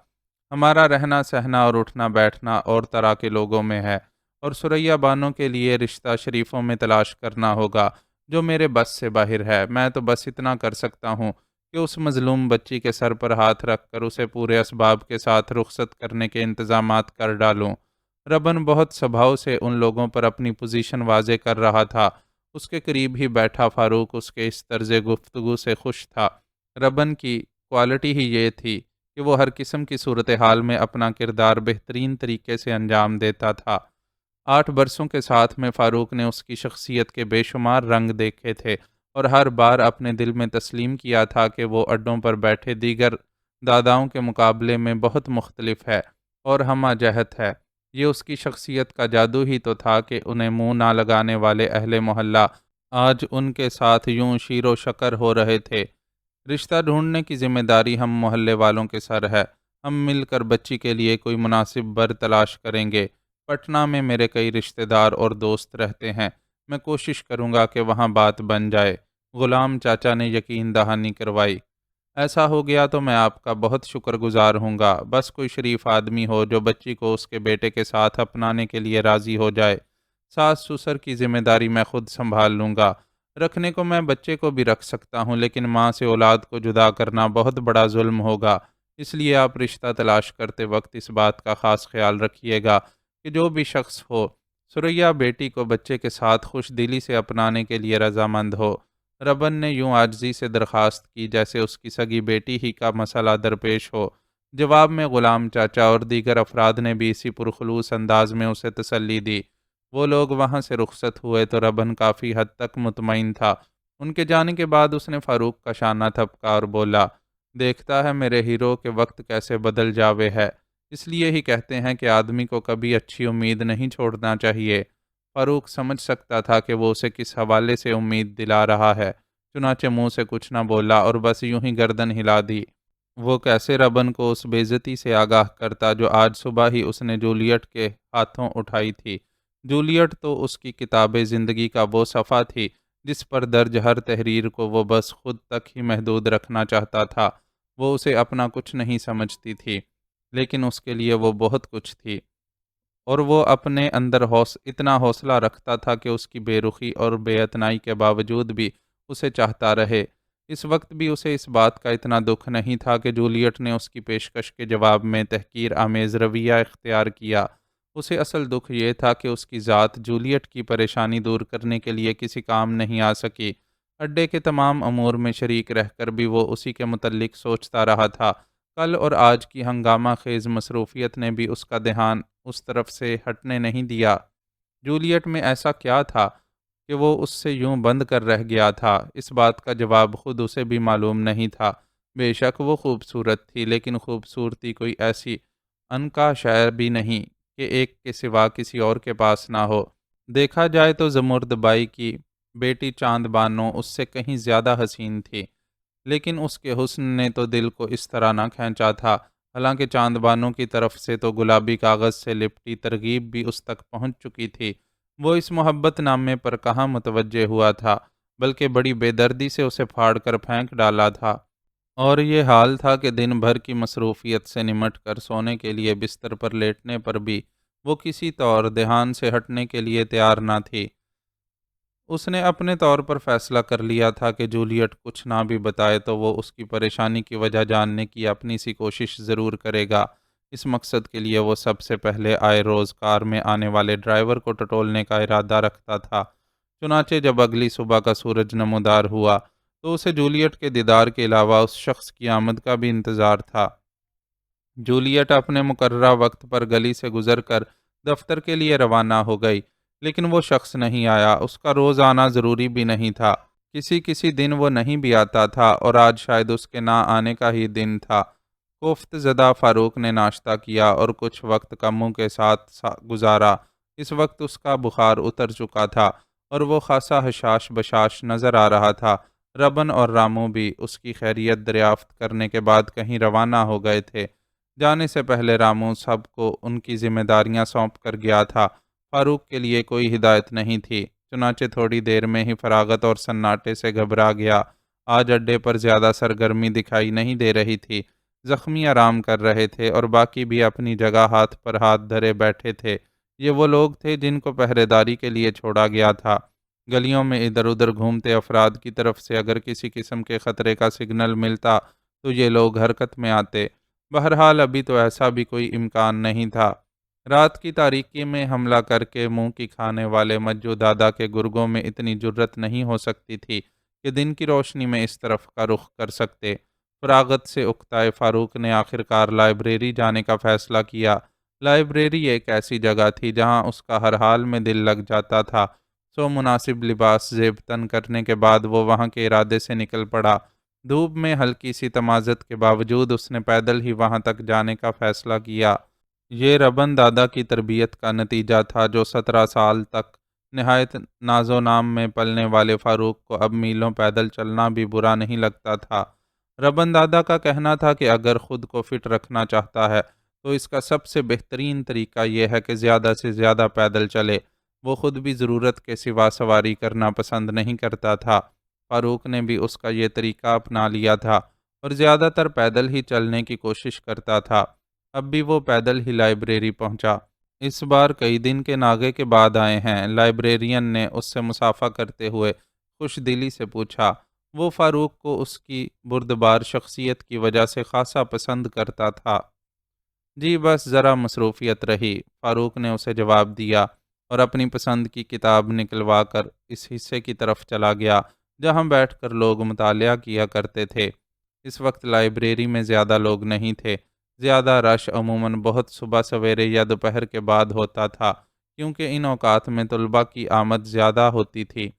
ہمارا رہنا سہنا اور اٹھنا بیٹھنا اور طرح کے لوگوں میں ہے، اور سریا بانو کے لیے رشتہ شریفوں میں تلاش کرنا ہوگا جو میرے بس سے باہر ہے۔ میں تو بس اتنا کر سکتا ہوں کہ اس مظلوم بچی کے سر پر ہاتھ رکھ کر اسے پورے اسباب کے ساتھ رخصت کرنے کے انتظامات کر ڈالوں۔ ربن بہت سبھاؤ سے ان لوگوں پر اپنی پوزیشن واضح کر رہا تھا۔ اس کے قریب ہی بیٹھا فاروق اس کے اس طرز گفتگو سے خوش تھا۔ ربن کی کوالٹی ہی یہ تھی کہ وہ ہر قسم کی صورتحال میں اپنا کردار بہترین طریقے سے انجام دیتا تھا۔ 8 برسوں کے ساتھ میں فاروق نے اس کی شخصیت کے بے شمار رنگ دیکھے تھے اور ہر بار اپنے دل میں تسلیم کیا تھا کہ وہ اڈوں پر بیٹھے دیگر داداؤں کے مقابلے میں بہت مختلف ہے اور ہمہ جہت ہے۔ یہ اس کی شخصیت کا جادو ہی تو تھا کہ انہیں منہ نہ لگانے والے اہل محلہ آج ان کے ساتھ یوں شیر و شکر ہو رہے تھے۔ رشتہ ڈھونڈنے کی ذمہ داری ہم محلے والوں کے سر ہے۔ ہم مل کر بچی کے لیے کوئی مناسب بر تلاش کریں گے۔ پٹنہ میں میرے کئی رشتہ دار اور دوست رہتے ہیں، میں کوشش کروں گا کہ وہاں بات بن جائے۔ غلام چاچا نے یقین دہانی کروائی۔ ایسا ہو گیا تو میں آپ کا بہت شکر گزار ہوں گا۔ بس کوئی شریف آدمی ہو جو بچی کو اس کے بیٹے کے ساتھ اپنانے کے لیے راضی ہو جائے۔ ساس سسر کی ذمہ داری میں خود سنبھال لوں گا۔ رکھنے کو میں بچے کو بھی رکھ سکتا ہوں، لیکن ماں سے اولاد کو جدا کرنا بہت بڑا ظلم ہوگا۔ اس لیے آپ رشتہ تلاش کرتے وقت اس بات کا خاص خیال رکھیے گا کہ جو بھی شخص ہو، سریا بیٹی کو بچے کے ساتھ خوش دلی سے اپنانے کے لیے رضامند ہو۔ ربن نے یوں عاجزی سے درخواست کی جیسے اس کی سگی بیٹی ہی کا مسئلہ درپیش ہو۔ جواب میں غلام چاچا اور دیگر افراد نے بھی اسی پرخلوص انداز میں اسے تسلی دی۔ وہ لوگ وہاں سے رخصت ہوئے تو ربن کافی حد تک مطمئن تھا۔ ان کے جانے کے بعد اس نے فاروق کا شانہ تھپکا اور بولا، دیکھتا ہے میرے ہیرو کہ وقت کیسے بدل جاوے ہے۔ اس لیے ہی کہتے ہیں کہ آدمی کو کبھی اچھی امید نہیں چھوڑنا چاہیے۔ فاروق سمجھ سکتا تھا کہ وہ اسے کس حوالے سے امید دلا رہا ہے، چنانچہ منہ سے کچھ نہ بولا اور بس یوں ہی گردن ہلا دی۔ وہ کیسے ربن کو اس بے عزتی سے آگاہ کرتا جو آج صبح ہی اس نے جولیٹ کے ہاتھوں اٹھائی تھی۔ جولیٹ تو اس کی کتاب زندگی کا وہ صفحہ تھی جس پر درج ہر تحریر کو وہ بس خود تک ہی محدود رکھنا چاہتا تھا۔ وہ اسے اپنا کچھ نہیں سمجھتی تھی، لیکن اس کے لیے وہ بہت کچھ تھی، اور وہ اپنے اندر اتنا حوصلہ رکھتا تھا کہ اس کی بے رخی اور بے اعتنائی کے باوجود بھی اسے چاہتا رہے۔ اس وقت بھی اسے اس بات کا اتنا دکھ نہیں تھا کہ جولیٹ نے اس کی پیشکش کے جواب میں تحقیر آمیز رویہ اختیار کیا۔ اسے اصل دکھ یہ تھا کہ اس کی ذات جولیٹ کی پریشانی دور کرنے کے لیے کسی کام نہیں آ سکی۔ اڈے کے تمام امور میں شریک رہ کر بھی وہ اسی کے متعلق سوچتا رہا تھا۔ کل اور آج کی ہنگامہ خیز مصروفیت نے بھی اس کا دھیان اس طرف سے ہٹنے نہیں دیا۔ جولیٹ میں ایسا کیا تھا کہ وہ اس سے یوں بند کر رہ گیا تھا؟ اس بات کا جواب خود اسے بھی معلوم نہیں تھا۔ بے شک وہ خوبصورت تھی، لیکن خوبصورتی کوئی ایسی انکا شے بھی نہیں کہ ایک کے سوا کسی اور کے پاس نہ ہو۔ دیکھا جائے تو زمرد بائی کی بیٹی چاند بانو اس سے کہیں زیادہ حسین تھی، لیکن اس کے حسن نے تو دل کو اس طرح نہ کھینچا تھا۔ حالانکہ چاند بانو کی طرف سے تو گلابی کاغذ سے لپٹی ترغیب بھی اس تک پہنچ چکی تھی۔ وہ اس محبت نامے پر کہاں متوجہ ہوا تھا، بلکہ بڑی بے دردی سے اسے پھاڑ کر پھینک ڈالا تھا۔ اور یہ حال تھا کہ دن بھر کی مصروفیت سے نمٹ کر سونے کے لیے بستر پر لیٹنے پر بھی وہ کسی طور دھیان سے ہٹنے کے لیے تیار نہ تھی۔ اس نے اپنے طور پر فیصلہ کر لیا تھا کہ جولیٹ کچھ نہ بھی بتائے تو وہ اس کی پریشانی کی وجہ جاننے کی اپنی سی کوشش ضرور کرے گا۔ اس مقصد کے لیے وہ سب سے پہلے آئے روز کار میں آنے والے ڈرائیور کو ٹٹولنے کا ارادہ رکھتا تھا۔ چنانچہ جب اگلی صبح کا سورج نمودار ہوا تو اسے جولیٹ کے دیدار کے علاوہ اس شخص کی آمد کا بھی انتظار تھا۔ جولیٹ اپنے مقررہ وقت پر گلی سے گزر کر دفتر کے لیے روانہ ہو گئی، لیکن وہ شخص نہیں آیا۔ اس کا روز آنا ضروری بھی نہیں تھا، کسی دن وہ نہیں بھی آتا تھا، اور آج شاید اس کے نہ آنے کا ہی دن تھا۔ کوفت زدہ فاروق نے ناشتہ کیا اور کچھ وقت کموں کے ساتھ گزارا۔ اس وقت اس کا بخار اتر چکا تھا اور وہ خاصا حشاش بشاش نظر آ رہا تھا۔ ربن اور رامو بھی اس کی خیریت دریافت کرنے کے بعد کہیں روانہ ہو گئے تھے۔ جانے سے پہلے رامو سب کو ان کی ذمہ داریاں سونپ کر گیا تھا۔ فاروق کے لیے کوئی ہدایت نہیں تھی، چنانچہ تھوڑی دیر میں ہی فراغت اور سناٹے سے گھبرا گیا۔ آج اڈے پر زیادہ سرگرمی دکھائی نہیں دے رہی تھی۔ زخمی آرام کر رہے تھے اور باقی بھی اپنی جگہ ہاتھ پر ہاتھ دھرے بیٹھے تھے۔ یہ وہ لوگ تھے جن کو پہرے داری کے لیے چھوڑا گیا تھا۔ گلیوں میں ادھر ادھر گھومتے افراد کی طرف سے اگر کسی قسم کے خطرے کا سگنل ملتا تو یہ لوگ حرکت میں آتے۔ بہرحال ابھی تو ایسا بھی کوئی امکان نہیں تھا۔ رات کی تاریکی میں حملہ کر کے منہ کی کھانے والے مجو دادا کے گرگوں میں اتنی جرت نہیں ہو سکتی تھی کہ دن کی روشنی میں اس طرف کا رخ کر سکتے۔ فراغت سے اکتائے فاروق نے آخر کار لائبریری جانے کا فیصلہ کیا۔ لائبریری ایک ایسی جگہ تھی جہاں اس کا ہر حال میں دل لگ جاتا تھا۔ سو مناسب لباس زیب تن کرنے کے بعد وہ وہاں کے ارادے سے نکل پڑا۔ دھوپ میں ہلکی سی تمازت کے باوجود اس نے پیدل ہی وہاں تک جانے کا فیصلہ کیا۔ یہ ربن دادا کی تربیت کا نتیجہ تھا جو 17 سال تک نہایت ناز و نام میں پلنے والے فاروق کو اب میلوں پیدل چلنا بھی برا نہیں لگتا تھا۔ ربن دادا کا کہنا تھا کہ اگر خود کو فٹ رکھنا چاہتا ہے تو اس کا سب سے بہترین طریقہ یہ ہے کہ زیادہ سے زیادہ پیدل چلے۔ وہ خود بھی ضرورت کے سوا سواری کرنا پسند نہیں کرتا تھا۔ فاروق نے بھی اس کا یہ طریقہ اپنا لیا تھا اور زیادہ تر پیدل ہی چلنے کی کوشش کرتا تھا۔ اب بھی وہ پیدل ہی لائبریری پہنچا۔ اس بار کئی دن کے ناغے کے بعد آئے ہیں، لائبریرین نے اس سے مصافحہ کرتے ہوئے خوش دلی سے پوچھا۔ وہ فاروق کو اس کی بردبار شخصیت کی وجہ سے خاصا پسند کرتا تھا۔ جی بس ذرا مصروفیت رہی، فاروق نے اسے جواب دیا اور اپنی پسند کی کتاب نکلوا کر اس حصے کی طرف چلا گیا جہاں بیٹھ کر لوگ مطالعہ کیا کرتے تھے۔ اس وقت لائبریری میں زیادہ لوگ نہیں تھے۔ زیادہ رش عموماً بہت صبح سویرے یا دوپہر کے بعد ہوتا تھا، کیونکہ ان اوقات میں طلباء کی آمد زیادہ ہوتی تھی۔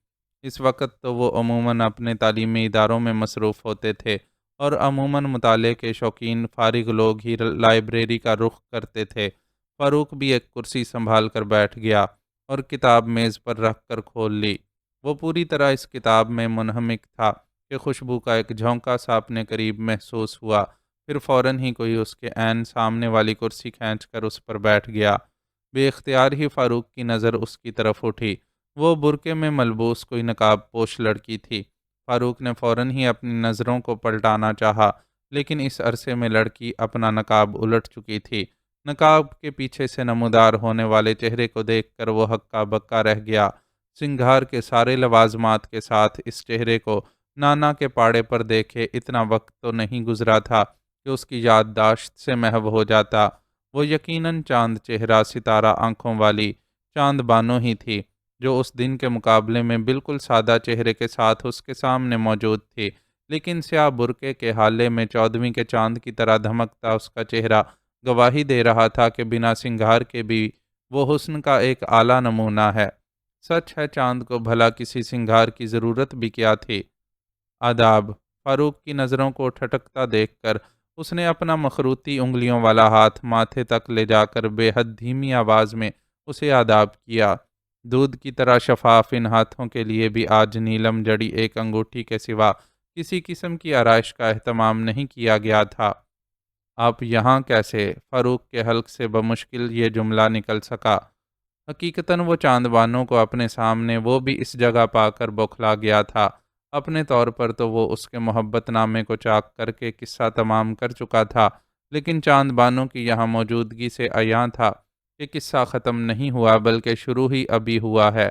اس وقت تو وہ عموماً اپنے تعلیمی اداروں میں مصروف ہوتے تھے اور عموماً مطالعے کے شوقین فارغ لوگ ہی لائبریری کا رخ کرتے تھے۔ فاروق بھی ایک کرسی سنبھال کر بیٹھ گیا اور کتاب میز پر رکھ کر کھول لی۔ وہ پوری طرح اس کتاب میں منہمک تھا کہ خوشبو کا ایک جھونکا سا اپنے قریب محسوس ہوا، پھر فوراً ہی کوئی اس کے عین سامنے والی کرسی کھینچ کر اس پر بیٹھ گیا۔ بے اختیار ہی فاروق کی نظر اس کی طرف اٹھی۔ وہ برقعے میں ملبوس کوئی نقاب پوش لڑکی تھی۔ فاروق نے فوراً ہی اپنی نظروں کو پلٹانا چاہا، لیکن اس عرصے میں لڑکی اپنا نقاب الٹ چکی تھی۔ نقاب کے پیچھے سے نمودار ہونے والے چہرے کو دیکھ کر وہ ہکا بکا رہ گیا۔ سنگھار کے سارے لوازمات کے ساتھ اس چہرے کو نانا کے پاڑے پر دیکھے اتنا وقت تو نہیں گزرا تھا کہ اس کی یادداشت سے محو ہو جاتا۔ وہ یقیناً چاند چہرہ ستارہ آنکھوں والی چاند بانو ہی تھی جو اس دن کے مقابلے میں بالکل سادہ چہرے کے ساتھ اس کے سامنے موجود تھی، لیکن سیاہ برقعے کے حالے میں 14ویں کے چاند کی طرح دھمکتا اس کا چہرہ گواہی دے رہا تھا کہ بنا سنگھار کے بھی وہ حسن کا ایک اعلیٰ نمونہ ہے۔ سچ ہے چاند کو بھلا کسی سنگھار کی ضرورت بھی کیا تھی۔ آداب۔ فاروق کی نظروں کو ٹھٹکتا دیکھ کر اس نے اپنا مخروطی انگلیوں والا ہاتھ ماتھے تک لے جا کر بے حد دھیمی آواز میں اسے آداب کیا۔ دودھ کی طرح شفاف ان ہاتھوں کے لیے بھی آج نیلم جڑی ایک انگوٹھی کے سوا کسی قسم کی آرائش کا اہتمام نہیں کیا گیا تھا۔ آپ یہاں کیسے؟ فاروق کے حلق سے بمشکل یہ جملہ نکل سکا۔ حقیقتاً وہ چاند بانو کو اپنے سامنے وہ بھی اس جگہ پا کر بوکھلا گیا تھا۔ اپنے طور پر تو وہ اس کے محبت نامے کو چاک کر کے قصہ تمام کر چکا تھا، لیکن چاند بانو کی یہاں موجودگی سے عیاں تھا کہ قصہ ختم نہیں ہوا بلکہ شروع ہی ابھی ہوا ہے۔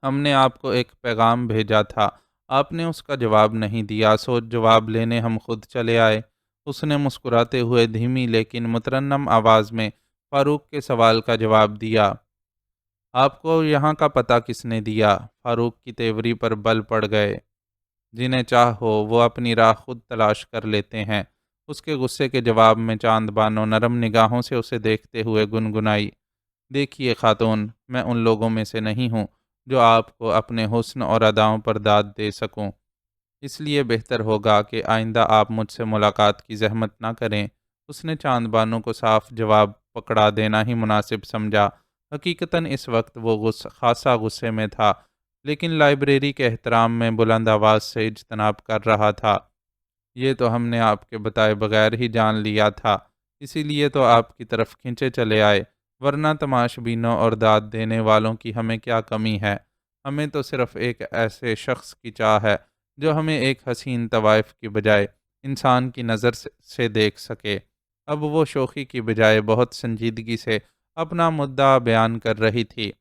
ہم نے آپ کو ایک پیغام بھیجا تھا، آپ نے اس کا جواب نہیں دیا، سو جواب لینے ہم خود چلے آئے۔ اس نے مسکراتے ہوئے دھیمی لیکن مترنم آواز میں فاروق کے سوال کا جواب دیا۔ آپ کو یہاں کا پتہ کس نے دیا؟ فاروق کی تیوری پر بل پڑ گئے۔ جنہیں چاہ ہو وہ اپنی راہ خود تلاش کر لیتے ہیں۔ اس کے غصے کے جواب میں چاند بانو نرم نگاہوں سے اسے دیکھتے ہوئے گنگنائی، دیکھیے خاتون، میں ان لوگوں میں سے نہیں ہوں جو آپ کو اپنے حسن اور اداؤں پر داد دے سکوں، اس لیے بہتر ہوگا کہ آئندہ آپ مجھ سے ملاقات کی زحمت نہ کریں۔ اس نے چاند بانو کو صاف جواب پکڑا دینا ہی مناسب سمجھا۔ حقیقتاً اس وقت وہ خاصا غصے میں تھا، لیکن لائبریری کے احترام میں بلند آواز سے اجتناب کر رہا تھا۔ یہ تو ہم نے آپ کے بتائے بغیر ہی جان لیا تھا، اسی لیے تو آپ کی طرف کھنچے چلے آئے، ورنہ تماش بینوں اور داد دینے والوں کی ہمیں کیا کمی ہے؟ ہمیں تو صرف ایک ایسے شخص کی چاہ ہے جو ہمیں ایک حسین طوائف کی بجائے انسان کی نظر سے دیکھ سکے۔ اب وہ شوخی کی بجائے بہت سنجیدگی سے اپنا مدعا بیان کر رہی تھی۔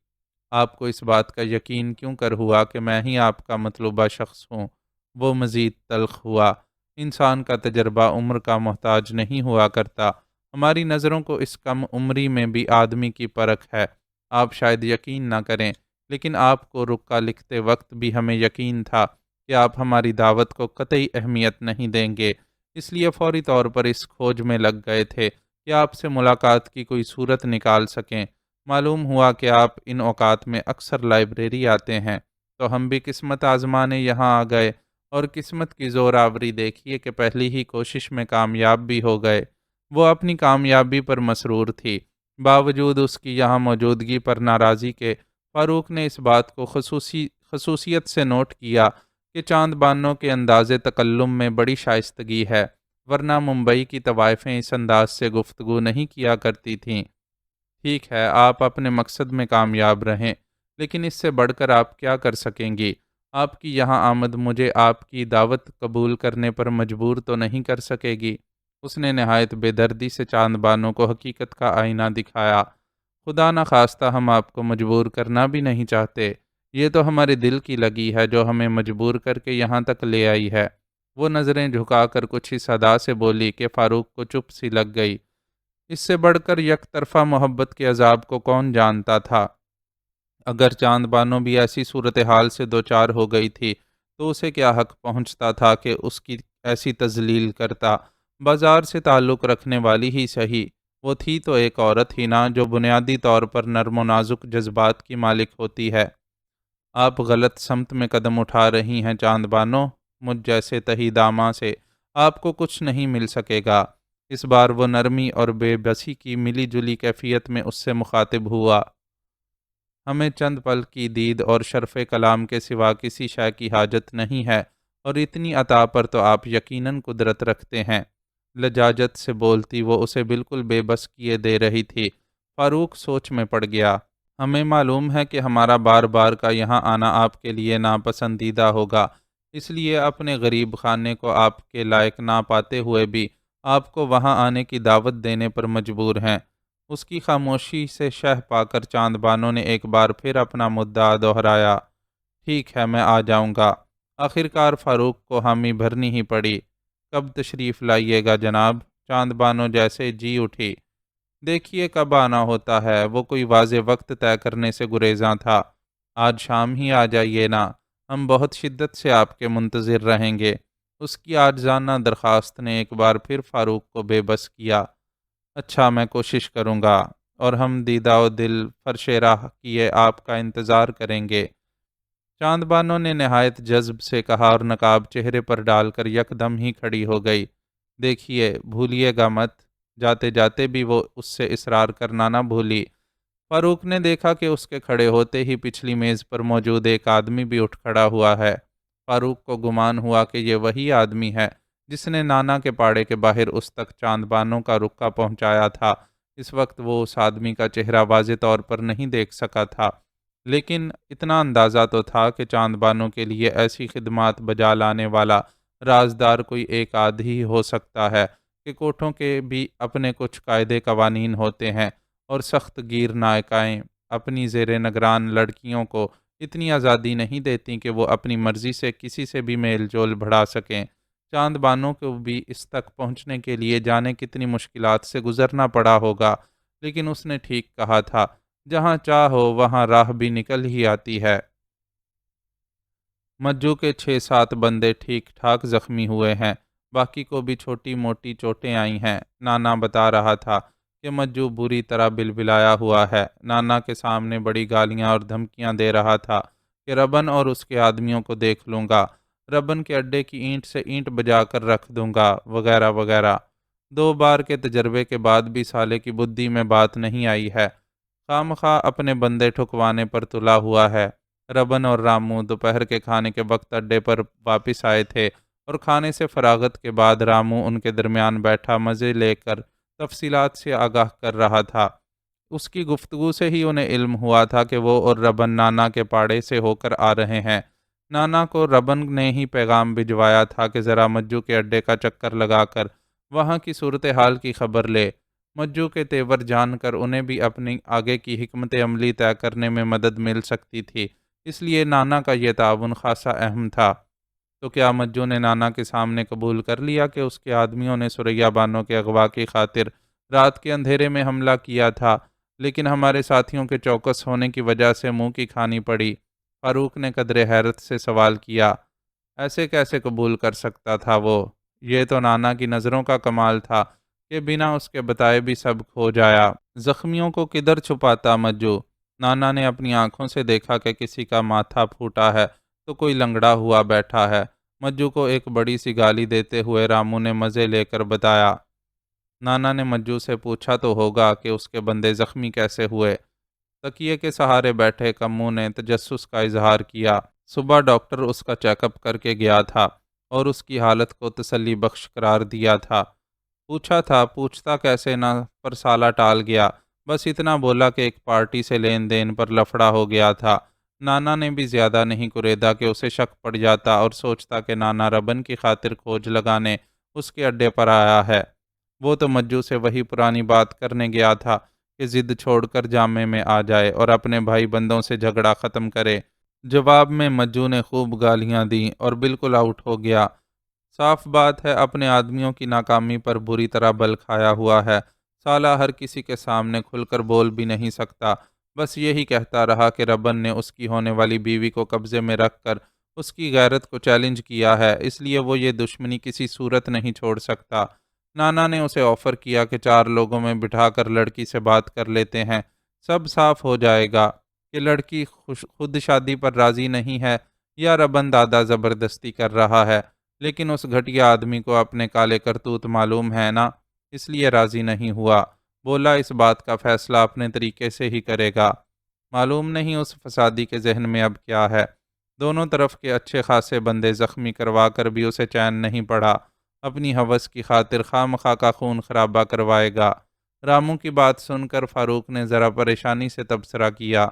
آپ کو اس بات کا یقین کیوں کر ہوا کہ میں ہی آپ کا مطلوبہ شخص ہوں؟ وہ مزید تلخ ہوا۔ انسان کا تجربہ عمر کا محتاج نہیں ہوا کرتا، ہماری نظروں کو اس کم عمری میں بھی آدمی کی پرکھ ہے۔ آپ شاید یقین نہ کریں، لیکن آپ کو رکا لکھتے وقت بھی ہمیں یقین تھا کہ آپ ہماری دعوت کو قطعی اہمیت نہیں دیں گے، اس لیے فوری طور پر اس کھوج میں لگ گئے تھے کہ آپ سے ملاقات کی کوئی صورت نکال سکیں۔ معلوم ہوا کہ آپ ان اوقات میں اکثر لائبریری آتے ہیں، تو ہم بھی قسمت آزمانے یہاں آ گئے، اور قسمت کی زور آوری دیکھیے کہ پہلی ہی کوشش میں کامیاب بھی ہو گئے۔ وہ اپنی کامیابی پر مسرور تھی، باوجود اس کی یہاں موجودگی پر ناراضی کے۔ فاروق نے اس بات کو خصوصیت سے نوٹ کیا کہ چاند بانوں کے انداز تکلم میں بڑی شائستگی ہے، ورنہ ممبئی کی طوائفیں اس انداز سے گفتگو نہیں کیا کرتی تھیں۔ ٹھیک ہے، آپ اپنے مقصد میں کامیاب رہیں، لیکن اس سے بڑھ کر آپ کیا کر سکیں گی؟ آپ کی یہاں آمد مجھے آپ کی دعوت قبول کرنے پر مجبور تو نہیں کر سکے گی؟ اس نے نہایت بے دردی سے چاند بانو کو حقیقت کا آئینہ دکھایا۔ خدا نہ خواستہ ہم آپ کو مجبور کرنا بھی نہیں چاہتے، یہ تو ہمارے دل کی لگی ہے جو ہمیں مجبور کر کے یہاں تک لے آئی ہے۔ وہ نظریں جھکا کر کچھ اس ادا سے بولی کہ فاروق کو چپ سی لگ گئی۔ اس سے بڑھ کر یک طرفہ محبت کے عذاب کو کون جانتا تھا؟ اگر چاند بانو بھی ایسی صورتحال سے دوچار ہو گئی تھی تو اسے کیا حق پہنچتا تھا کہ اس کی ایسی تذلیل کرتا؟ بازار سے تعلق رکھنے والی ہی صحیح، وہ تھی تو ایک عورت ہی نہ جو بنیادی طور پر نرم و نازک جذبات کی مالک ہوتی ہے۔ آپ غلط سمت میں قدم اٹھا رہی ہیں چاند بانو، مجھ جیسے تہی داماں سے آپ کو کچھ نہیں مل سکے گا۔ اس بار وہ نرمی اور بے بسی کی ملی جلی کیفیت میں اس سے مخاطب ہوا۔ ہمیں چند پل کی دید اور شرف کلام کے سوا کسی شے کی حاجت نہیں ہے، اور اتنی عطا پر تو آپ یقیناً قدرت رکھتے ہیں۔ لجاجت سے بولتی وہ اسے بالکل بے بس کیے دے رہی تھی۔ فاروق سوچ میں پڑ گیا۔ ہمیں معلوم ہے کہ ہمارا بار بار کا یہاں آنا آپ کے لیے ناپسندیدہ ہوگا، اس لیے اپنے غریب خانے کو آپ کے لائق نہ پاتے ہوئے بھی آپ کو وہاں آنے کی دعوت دینے پر مجبور ہیں۔ اس کی خاموشی سے شہ پا کر چاند بانو نے ایک بار پھر اپنا مدعا دہرایا، ٹھیک ہے، میں آ جاؤں گا۔ آخر کار فاروق کو حامی بھرنی ہی پڑی۔ کب تشریف لائیے گا جناب؟ چاند بانو جیسے جی اٹھی۔ دیکھیے کب آنا ہوتا ہے، وہ کوئی واضح وقت طے کرنے سے گریزاں تھا۔ آج شام ہی آ جائیے نا، ہم بہت شدت سے آپ کے منتظر رہیں گے۔ اس کی عاجزانہ درخواست نے ایک بار پھر فاروق کو بے بس کیا۔ اچھا، میں کوشش کروں گا، اور ہم دیدہ و دل فرش راہ کیے آپ کا انتظار کریں گے۔ چاند بانو نے نہایت جذب سے کہا اور نقاب چہرے پر ڈال کر یکدم ہی کھڑی ہو گئی۔ دیکھیے، بھولیے گا مت، جاتے جاتے بھی وہ اس سے اصرار کرنا نہ بھولی۔ فاروق نے دیکھا کہ اس کے کھڑے ہوتے ہی پچھلی میز پر موجود ایک آدمی بھی اٹھ کھڑا ہوا ہے۔ فاروق کو گمان ہوا کہ یہ وہی آدمی ہے جس نے نانا کے پاڑے کے باہر اس تک چاند بانوں کا رکا پہنچایا تھا۔ اس وقت وہ اس آدمی کا چہرہ واضح طور پر نہیں دیکھ سکا تھا، لیکن اتنا اندازہ تو تھا کہ چاند بانوں کے لیے ایسی خدمات بجا لانے والا رازدار کوئی ایک آدھ ہی ہو سکتا ہے کہ کوٹھوں کے بھی اپنے کچھ قاعدے قوانین ہوتے ہیں، اور سخت گیر نائکائیں اپنی زیر نگران لڑکیوں کو اتنی آزادی نہیں دیتی کہ وہ اپنی مرضی سے کسی سے بھی میل جول بڑھا سکیں۔ چاند بانوں کو بھی اس تک پہنچنے کے لیے جانے کتنی مشکلات سے گزرنا پڑا ہوگا، لیکن اس نے ٹھیک کہا تھا، جہاں چاہو وہاں راہ بھی نکل ہی آتی ہے۔ مجو کے 6-7 بندے ٹھیک ٹھاک زخمی ہوئے ہیں، باقی کو بھی چھوٹی موٹی چوٹیں آئی ہیں۔ نانا بتا رہا تھا کہ مجو بری طرح بلبلایا ہوا ہے، نانا کے سامنے بڑی گالیاں اور دھمکیاں دے رہا تھا کہ ربن اور اس کے آدمیوں کو دیکھ لوں گا، ربن کے اڈے کی اینٹ سے اینٹ بجا کر رکھ دوں گا، وغیرہ وغیرہ۔ 2 بار کے تجربے کے بعد بھی سالے کی بدھی میں بات نہیں آئی ہے، خواہ مخواہ اپنے بندے ٹھکوانے پر تلا ہوا ہے۔ ربن اور رامو دوپہر کے کھانے کے وقت اڈے پر واپس آئے تھے، اور کھانے سے فراغت کے بعد رامو ان کے درمیان بیٹھا مزے لے کر تفصیلات سے آگاہ کر رہا تھا۔ اس کی گفتگو سے ہی انہیں علم ہوا تھا کہ وہ اور ربن نانا کے پاڑے سے ہو کر آ رہے ہیں۔ نانا کو ربن نے ہی پیغام بھجوایا تھا کہ ذرا مجو کے اڈے کا چکر لگا کر وہاں کی صورتحال کی خبر لے۔ مجو کے تیور جان کر انہیں بھی اپنی آگے کی حکمت عملی طے کرنے میں مدد مل سکتی تھی، اس لیے نانا کا یہ تعاون خاصا اہم تھا۔ تو کیا مجو نے نانا کے سامنے قبول کر لیا کہ اس کے آدمیوں نے سریا بانو کے اغوا کی خاطر رات کے اندھیرے میں حملہ کیا تھا، لیکن ہمارے ساتھیوں کے چوکس ہونے کی وجہ سے منہ کی کھانی پڑی؟ فاروق نے قدر حیرت سے سوال کیا۔ ایسے کیسے قبول کر سکتا تھا وہ؟ یہ تو نانا کی نظروں کا کمال تھا کہ بنا اس کے بتائے بھی سب کھو جایا۔ زخمیوں کو کدھر چھپاتا مجو؟ نانا نے اپنی آنکھوں سے دیکھا کہ کسی کا ماتھا پھوٹا ہے تو کوئی لنگڑا ہوا بیٹھا ہے۔ مجو کو ایک بڑی سی گالی دیتے ہوئے رامو نے مزے لے کر بتایا۔ نانا نے مجو سے پوچھا تو ہوگا کہ اس کے بندے زخمی کیسے ہوئے؟ تکیے کے سہارے بیٹھے کمو نے تجسس کا اظہار کیا۔ صبح ڈاکٹر اس کا چیک اپ کر کے گیا تھا اور اس کی حالت کو تسلی بخش قرار دیا تھا۔ پوچھا تھا، پوچھتا کیسے نہ، پر سالہ ٹال گیا، بس اتنا بولا کہ ایک پارٹی سے لین دین پر لفڑا ہو گیا تھا۔ نانا نے بھی زیادہ نہیں کریدا کہ اسے شک پڑ جاتا اور سوچتا کہ نانا ربن کی خاطر کھوج لگانے اس کے اڈے پر آیا ہے۔ وہ تو مجو سے وہی پرانی بات کرنے گیا تھا کہ ضد چھوڑ کر جامے میں آ جائے اور اپنے بھائی بندوں سے جھگڑا ختم کرے۔ جواب میں مجو نے خوب گالیاں دیں اور بالکل آؤٹ ہو گیا۔ صاف بات ہے اپنے آدمیوں کی ناکامی پر بری طرح بل کھایا ہوا ہے۔ سالہ ہر کسی کے سامنے کھل کر بول بھی نہیں سکتا، بس یہی کہتا رہا کہ ربن نے اس کی ہونے والی بیوی کو قبضے میں رکھ کر اس کی غیرت کو چیلنج کیا ہے، اس لیے وہ یہ دشمنی کسی صورت نہیں چھوڑ سکتا۔ نانا نے اسے آفر کیا کہ 4 لوگوں میں بٹھا کر لڑکی سے بات کر لیتے ہیں، سب صاف ہو جائے گا کہ لڑکی خود شادی پر راضی نہیں ہے یا ربن دادا زبردستی کر رہا ہے، لیکن اس گھٹیا آدمی کو اپنے کالے کرتوت معلوم ہے نا، اس لیے راضی نہیں ہوا۔ بولا اس بات کا فیصلہ اپنے طریقے سے ہی کرے گا۔ معلوم نہیں اس فسادی کے ذہن میں اب کیا ہے۔ دونوں طرف کے اچھے خاصے بندے زخمی کروا کر بھی اسے چین نہیں پڑا، اپنی ہوس کی خاطر خواہ مخواہ کا خون خرابہ کروائے گا۔ رامو کی بات سن کر فاروق نے ذرا پریشانی سے تبصرہ کیا۔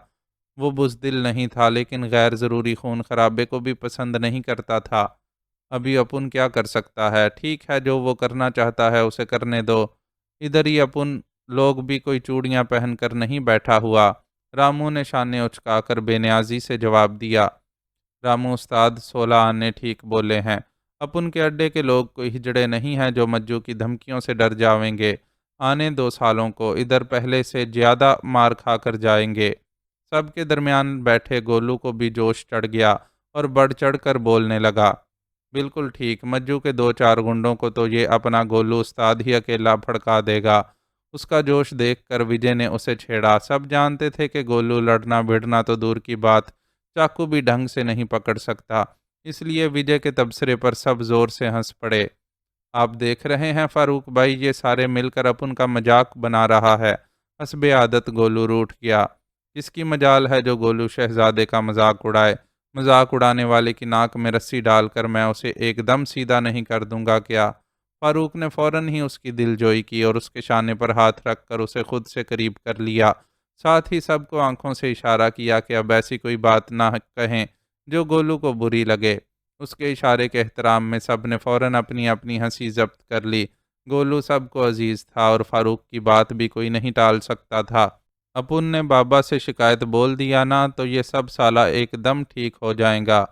وہ بزدل نہیں تھا، لیکن غیر ضروری خون خرابے کو بھی پسند نہیں کرتا تھا۔ ابھی اپن کیا کر سکتا ہے؟ ٹھیک ہے، جو وہ کرنا چاہتا ہے اسے کرنے دو، ادھر ہی اپن لوگ بھی کوئی چوڑیاں پہن کر نہیں بیٹھا ہوا۔ رامو نے شانے اچکا کر بے نیازی سے جواب دیا۔ رامو استاد 16 آنے ٹھیک بولے ہیں، اپن کے اڈے کے لوگ کوئی ہجڑے نہیں ہیں جو مجو کی دھمکیوں سے ڈر جاویں گے۔ آنے 2 سالوں کو ادھر پہلے سے زیادہ مار کھا کر جائیں گے۔ سب کے درمیان بیٹھے گولو کو بھی جوش چڑھ گیا اور بڑھ چڑھ کر بولنے لگا۔ بالکل ٹھیک، مجو کے 2-4 گنڈوں کو تو یہ اپنا گولو استاد ہی اکیلا پھڑکا دے گا۔ اس کا جوش دیکھ کر وجے نے اسے چھیڑا۔ سب جانتے تھے کہ گولو لڑنا بھڑنا تو دور کی بات، چاقو بھی ڈھنگ سے نہیں پکڑ سکتا، اس لیے وجے کے تبصرے پر سب زور سے ہنس پڑے۔ آپ دیکھ رہے ہیں فاروق بھائی، یہ سارے مل کر اپن کا مذاق بنا رہا ہے۔ حسب عادت گولو روٹھ گیا۔ کس کی مجال ہے جو گولو شہزادے کا مذاق اڑائے؟ مذاق اڑانے والے کی ناک میں رسی ڈال کر میں اسے ایک دم سیدھا نہیں کر دوں گا کیا؟ فاروق نے فوراً ہی اس کی دل جوئی کی اور اس کے شانے پر ہاتھ رکھ کر اسے خود سے قریب کر لیا، ساتھ ہی سب کو آنکھوں سے اشارہ کیا کہ اب ایسی کوئی بات نہ کہیں جو گولو کو بری لگے۔ اس کے اشارے کے احترام میں سب نے فوراً اپنی اپنی ہنسی ضبط کر لی۔ گولو سب کو عزیز تھا اور فاروق کی بات بھی کوئی نہیں ٹال سکتا تھا۔ اپن نے بابا سے شکایت بول دیا نا تو یہ سب سالہ ایک دم ٹھیک ہو جائیں گا۔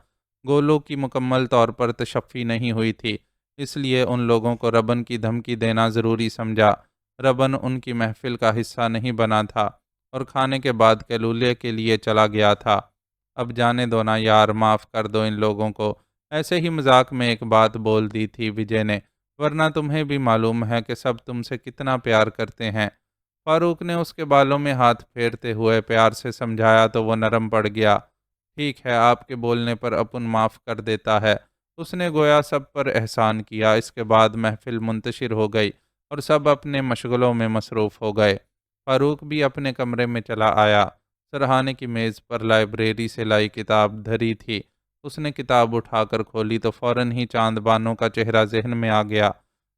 گولو کی مکمل طور پر تشفی نہیں ہوئی تھی، اس لیے ان لوگوں کو ربن کی دھمکی دینا ضروری سمجھا۔ ربن ان کی محفل کا حصہ نہیں بنا تھا اور کھانے کے بعد کیلولے کے لیے چلا گیا تھا۔ اب جانے دو نا یار، معاف کر دو ان لوگوں کو۔ ایسے ہی مذاق میں ایک بات بول دی تھی وجے نے، ورنہ تمہیں بھی معلوم ہے کہ سب تم سے کتنا پیار کرتے ہیں۔ فاروق نے اس کے بالوں میں ہاتھ پھیرتے ہوئے پیار سے سمجھایا تو وہ نرم پڑ گیا۔ ٹھیک ہے، آپ کے بولنے پر اپن معاف کر دیتا ہے۔ اس نے گویا سب پر احسان کیا۔ اس کے بعد محفل منتشر ہو گئی اور سب اپنے مشغلوں میں مصروف ہو گئے۔ فاروق بھی اپنے کمرے میں چلا آیا۔ سرہانے کی میز پر لائبریری سے لائی کتاب دھری تھی۔ اس نے کتاب اٹھا کر کھولی تو فوراً ہی چاند بانو کا چہرہ ذہن میں آ گیا۔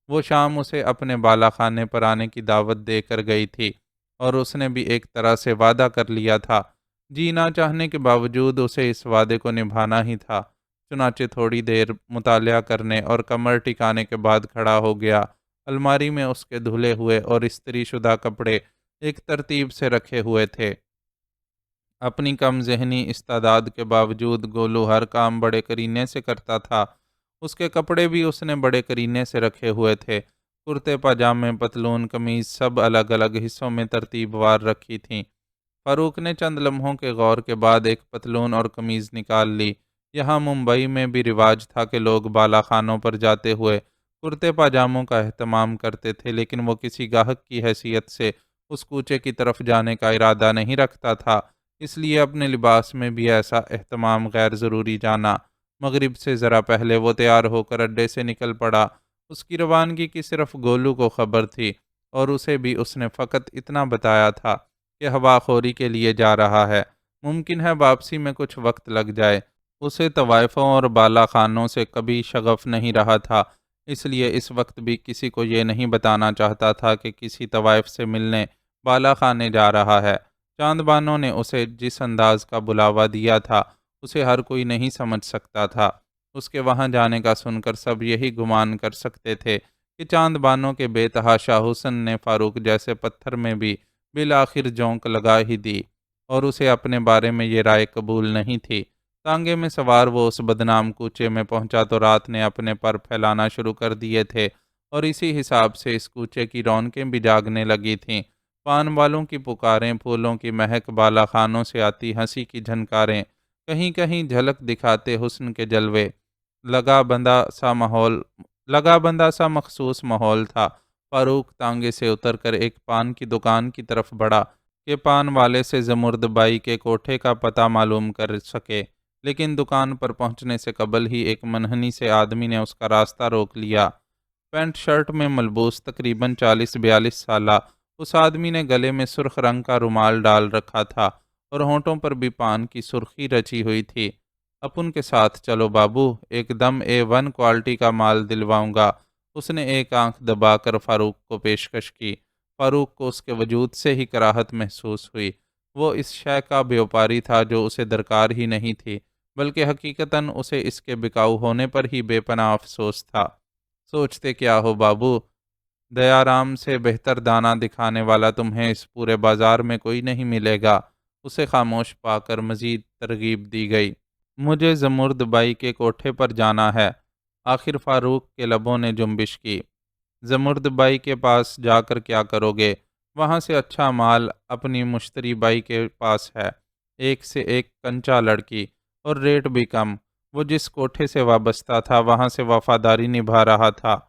وہ شام اسے اپنے بالا خانے پر آنے کی دعوت دے کر گئی تھی اور اس نے بھی ایک طرح سے وعدہ کر لیا تھا۔ جی نہ چاہنے کے باوجود اسے اس وعدے کو نبھانا ہی تھا۔ چنانچہ تھوڑی دیر مطالعہ کرنے اور کمر ٹکانے کے بعد کھڑا ہو گیا۔ الماری میں اس کے دھلے ہوئے اور استری شدہ کپڑے ایک ترتیب سے رکھے ہوئے تھے۔ اپنی کم ذہنی استعداد کے باوجود گولو ہر کام بڑے کرینے سے کرتا تھا۔ اس کے کپڑے بھی اس نے بڑے کرینے سے رکھے ہوئے تھے۔ کرتے پاجامے، پتلون، قمیض سب الگ الگ حصوں میں ترتیب وار رکھی تھیں۔ فاروق نے چند لمحوں کے غور کے بعد ایک پتلون اور قمیض نکال لی۔ یہاں ممبئی میں بھی رواج تھا کہ لوگ بالا خانوں پر جاتے ہوئے کرتے پاجاموں کا اہتمام کرتے تھے، لیکن وہ کسی گاہک کی حیثیت سے اس کوچے کی طرف جانے کا ارادہ نہیں رکھتا تھا، اس لیے اپنے لباس میں بھی ایسا اہتمام غیر ضروری جانا۔ مغرب سے ذرا پہلے وہ تیار ہو کر اڈے سے نکل پڑا۔ اس کی روانگی کی صرف گولو کو خبر تھی اور اسے بھی اس نے فقط اتنا بتایا تھا کہ ہوا خوری کے لیے جا رہا ہے، ممکن ہے واپسی میں کچھ وقت لگ جائے۔ اسے طوائفوں اور بالا خانوں سے کبھی شغف نہیں رہا تھا، اس لیے اس وقت بھی کسی کو یہ نہیں بتانا چاہتا تھا کہ کسی طوائف سے ملنے بالا خانے جا رہا ہے۔ چاند بانو نے اسے جس انداز کا بلاوا دیا تھا اسے ہر کوئی نہیں سمجھ سکتا تھا۔ اس کے وہاں جانے کا سن کر سب یہی گمان کر سکتے تھے کہ چاند بانو کے بے تحاشا حسن نے فاروق جیسے پتھر میں بھی بالآخر جونک لگا ہی دی، اور اسے اپنے بارے میں یہ رائے قبول نہیں تھی۔ تانگے میں سوار وہ اس بدنام کوچے میں پہنچا تو رات نے اپنے پر پھیلانا شروع کر دیے تھے اور اسی حساب سے اس کوچے کی رونقیں بھی جاگنے لگی تھیں۔ پان والوں کی پکاریں، پھولوں کی مہک، بالا خانوں سے آتی ہنسی کی جھنکاریں، کہیں کہیں جھلک دکھاتے حسن کے جلوے، لگا بندہ سا مخصوص ماحول تھا۔ فاروق تانگے سے اتر کر ایک پان کی دکان کی طرف بڑھا کہ پان والے سے زمرد بائی کے کوٹھے کا پتہ معلوم کر سکے، لیکن دکان پر پہنچنے سے قبل ہی ایک منحنی سے آدمی نے اس کا راستہ روک لیا۔ پینٹ شرٹ میں ملبوس تقریباً 40-42 سالہ اس آدمی نے گلے میں سرخ رنگ کا رومال ڈال رکھا تھا اور ہونٹوں پر بھی پان کی سرخی رچی ہوئی تھی۔ اپن کے ساتھ چلو بابو، ایک دم A1 کوالٹی کا مال دلواؤں گا۔ اس نے ایک آنکھ دبا کر فاروق کو پیشکش کی۔ فاروق کو اس کے وجود سے ہی کراہت محسوس ہوئی۔ وہ اس شے کا بیوپاری تھا جو اسے درکار ہی نہیں تھی، بلکہ حقیقتاً اسے اس کے بکاؤ ہونے پر ہی بے پناہ افسوس تھا۔ سوچتے کیا ہو بابو، دیارام سے بہتر دانہ دکھانے والا تمہیں اس پورے بازار میں کوئی نہیں ملے گا۔ اسے خاموش پا کر مزید ترغیب دی گئی۔ مجھے زمرد بائی کے کوٹھے پر جانا ہے۔ آخر فاروق کے لبوں نے جنبش کی۔ زمرد بائی کے پاس جا کر کیا کرو گے؟ وہاں سے اچھا مال اپنی مشتری بائی کے پاس ہے، ایک سے ایک کنچا لڑکی، اور ریٹ بھی کم۔ وہ جس کوٹھے سے وابستہ تھا وہاں سے وفاداری نبھا رہا تھا۔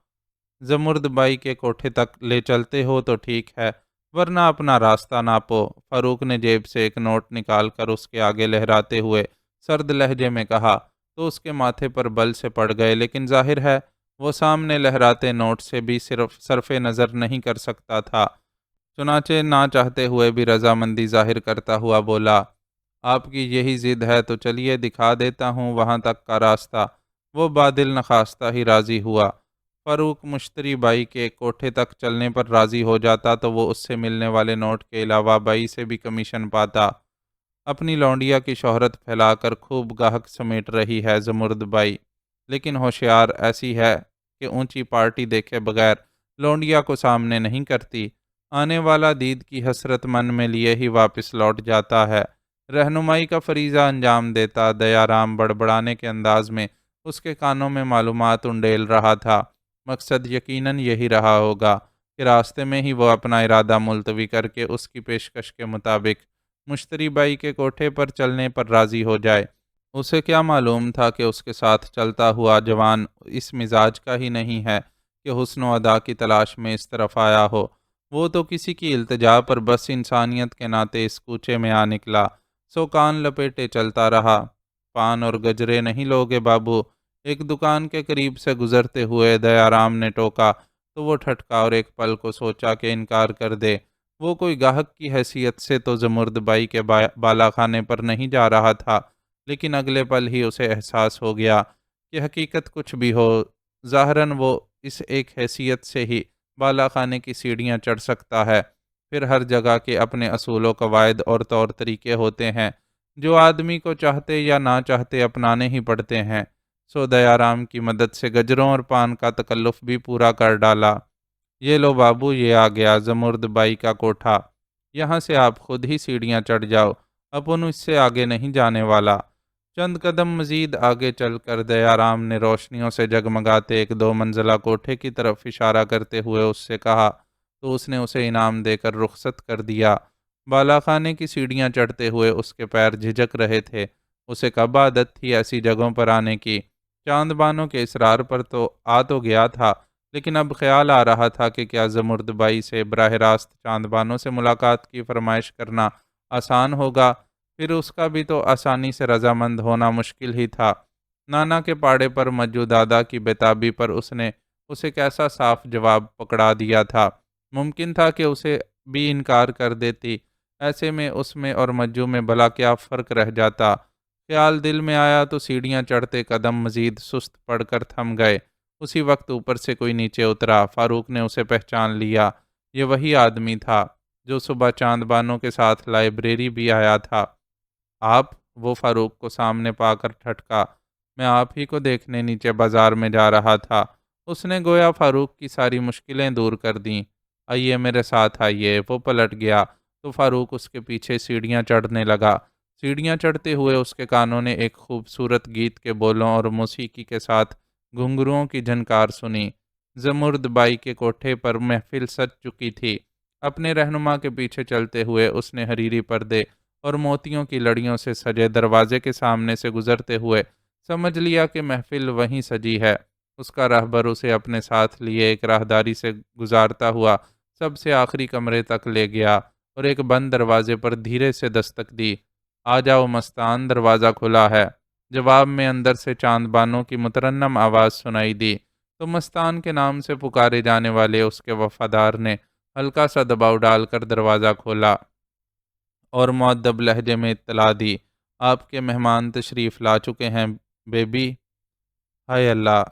زمرد بائی کے کوٹھے تک لے چلتے ہو تو ٹھیک ہے، ورنہ اپنا راستہ ناپو۔ فاروق نے جیب سے ایک نوٹ نکال کر اس کے آگے لہراتے ہوئے سرد لہجے میں کہا تو اس کے ماتھے پر بل سے پڑ گئے، لیکن ظاہر ہے وہ سامنے لہراتے نوٹ سے بھی صرف صرف نظر نہیں کر سکتا تھا، چنانچہ نہ چاہتے ہوئے بھی رضامندی ظاہر کرتا ہوا بولا، آپ کی یہی ضد ہے تو چلیے دکھا دیتا ہوں وہاں تک کا راستہ۔ وہ بادل نخواستہ ہی راضی ہوا۔ فاروق مشتری بائی کے کوٹھے تک چلنے پر راضی ہو جاتا تو وہ اس سے ملنے والے نوٹ کے علاوہ بائی سے بھی کمیشن پاتا۔ اپنی لونڈیا کی شہرت پھیلا کر خوب گاہک سمیٹ رہی ہے زمرد بائی، لیکن ہوشیار ایسی ہے کہ اونچی پارٹی دیکھے بغیر لونڈیا کو سامنے نہیں کرتی۔ آنے والا دید کی حسرت من میں لیے ہی واپس لوٹ جاتا ہے۔ رہنمائی کا فریضہ انجام دیتا دیا رام بڑبڑانے کے انداز میں اس کے کانوں میں معلومات انڈیل رہا تھا۔ مقصد یقیناً یہی رہا ہوگا کہ راستے میں ہی وہ اپنا ارادہ ملتوی کر کے اس کی پیشکش کے مطابق مشتری بائی کے کوٹھے پر چلنے پر راضی ہو جائے۔ اسے کیا معلوم تھا کہ اس کے ساتھ چلتا ہوا جوان اس مزاج کا ہی نہیں ہے کہ حسن و ادا کی تلاش میں اس طرف آیا ہو۔ وہ تو کسی کی التجا پر بس انسانیت کے ناطے اس کوچے میں آ نکلا، سو کان لپیٹے چلتا رہا۔ پان اور گجرے نہیں لوگے بابو؟ ایک دکان کے قریب سے گزرتے ہوئے دیا رام نے ٹوکا تو وہ ٹھٹکا اور ایک پل کو سوچا کہ انکار کر دے۔ وہ کوئی گاہک کی حیثیت سے تو زمرد بائی کے بالا خانے پر نہیں جا رہا تھا، لیکن اگلے پل ہی اسے احساس ہو گیا کہ حقیقت کچھ بھی ہو، ظاہراً وہ اس ایک حیثیت سے ہی بالا خانے کی سیڑھیاں چڑھ سکتا ہے۔ پھر ہر جگہ کے اپنے اصول و قواعد اور طور طریقے ہوتے ہیں جو آدمی کو چاہتے یا نہ چاہتے اپنانے ہی پڑتے ہیں۔ سو دیا رام کی مدد سے گجروں اور پان کا تکلف بھی پورا کر ڈالا۔ یہ لو بابو، یہ آ گیا زمرد بائی کا کوٹھا۔ یہاں سے آپ خود ہی سیڑھیاں چڑھ جاؤ، اپن اس سے آگے نہیں جانے والا۔ چند قدم مزید آگے چل کر دیا رام نے روشنیوں سے جگمگاتے ایک دو منزلہ کوٹھے کی طرف اشارہ کرتے ہوئے اس سے کہا تو اس نے اسے انعام دے کر رخصت کر دیا۔ بالا خانے کی سیڑھیاں چڑھتے ہوئے اس کے پیر جھجک رہے تھے۔ اسے کب عادت تھی ایسی جگہوں پر آنے کی؟ چاند بانوں کے اصرار پر تو آ تو گیا تھا، لیکن اب خیال آ رہا تھا کہ کیا زمرد بائی سے براہ راست چاند بانوں سے ملاقات کی فرمائش کرنا آسان ہوگا؟ پھر اس کا بھی تو آسانی سے رضامند ہونا مشکل ہی تھا۔ نانا کے پاڑے پر مجو دادا کی بےتابی پر اس نے اسے کیسا صاف جواب پکڑا دیا تھا۔ ممکن تھا کہ اسے بھی انکار کر دیتی، ایسے میں اس میں اور مجو میں بھلا کیا فرق رہ جاتا؟ خیال دل میں آیا تو سیڑھیاں چڑھتے قدم مزید سست پڑ کر تھم گئے۔ اسی وقت اوپر سے کوئی نیچے اترا۔ فاروق نے اسے پہچان لیا۔ یہ وہی آدمی تھا جو صبح چاند بانوں کے ساتھ لائبریری بھی آیا تھا۔ آپ؟ وہ فاروق کو سامنے پا کر ٹھٹکا۔ میں آپ ہی کو دیکھنے نیچے بازار میں جا رہا تھا۔ اس نے گویا فاروق کی ساری مشکلیں دور کر دیں۔ آئیے میرے ساتھ آئیے۔ وہ پلٹ گیا تو فاروق اس کے پیچھے سیڑھیاں چڑھنے لگا۔ سیڑھیاں چڑھتے ہوئے اس کے کانوں نے ایک خوبصورت گیت کے بولوں اور موسیقی کے ساتھ گھنگروؤں کی جھنکار سنی۔ زمرد بائی کے کوٹھے پر محفل سج چکی تھی۔ اپنے رہنما کے پیچھے چلتے ہوئے اس نے حریری پردے اور موتیوں کی لڑیوں سے سجے دروازے کے سامنے سے گزرتے ہوئے سمجھ لیا کہ محفل وہیں سجی ہے۔ اس کا راہبر اسے اپنے ساتھ لیے ایک راہداری سے گزارتا ہوا سب سے آخری کمرے تک لے گیا اور ایک بند دروازے پر دھیرے سے دستک دی۔ آ جاؤ مستان، دروازہ کھلا ہے۔ جواب میں اندر سے چاند بانوں کی مترنم آواز سنائی دی تو مستان کے نام سے پکارے جانے والے اس کے وفادار نے ہلکا سا دباؤ ڈال کر دروازہ کھولا اور مؤدب لہجے میں اطلاع دی، آپ کے مہمان تشریف لا چکے ہیں بیبی۔ ہائے اللہ!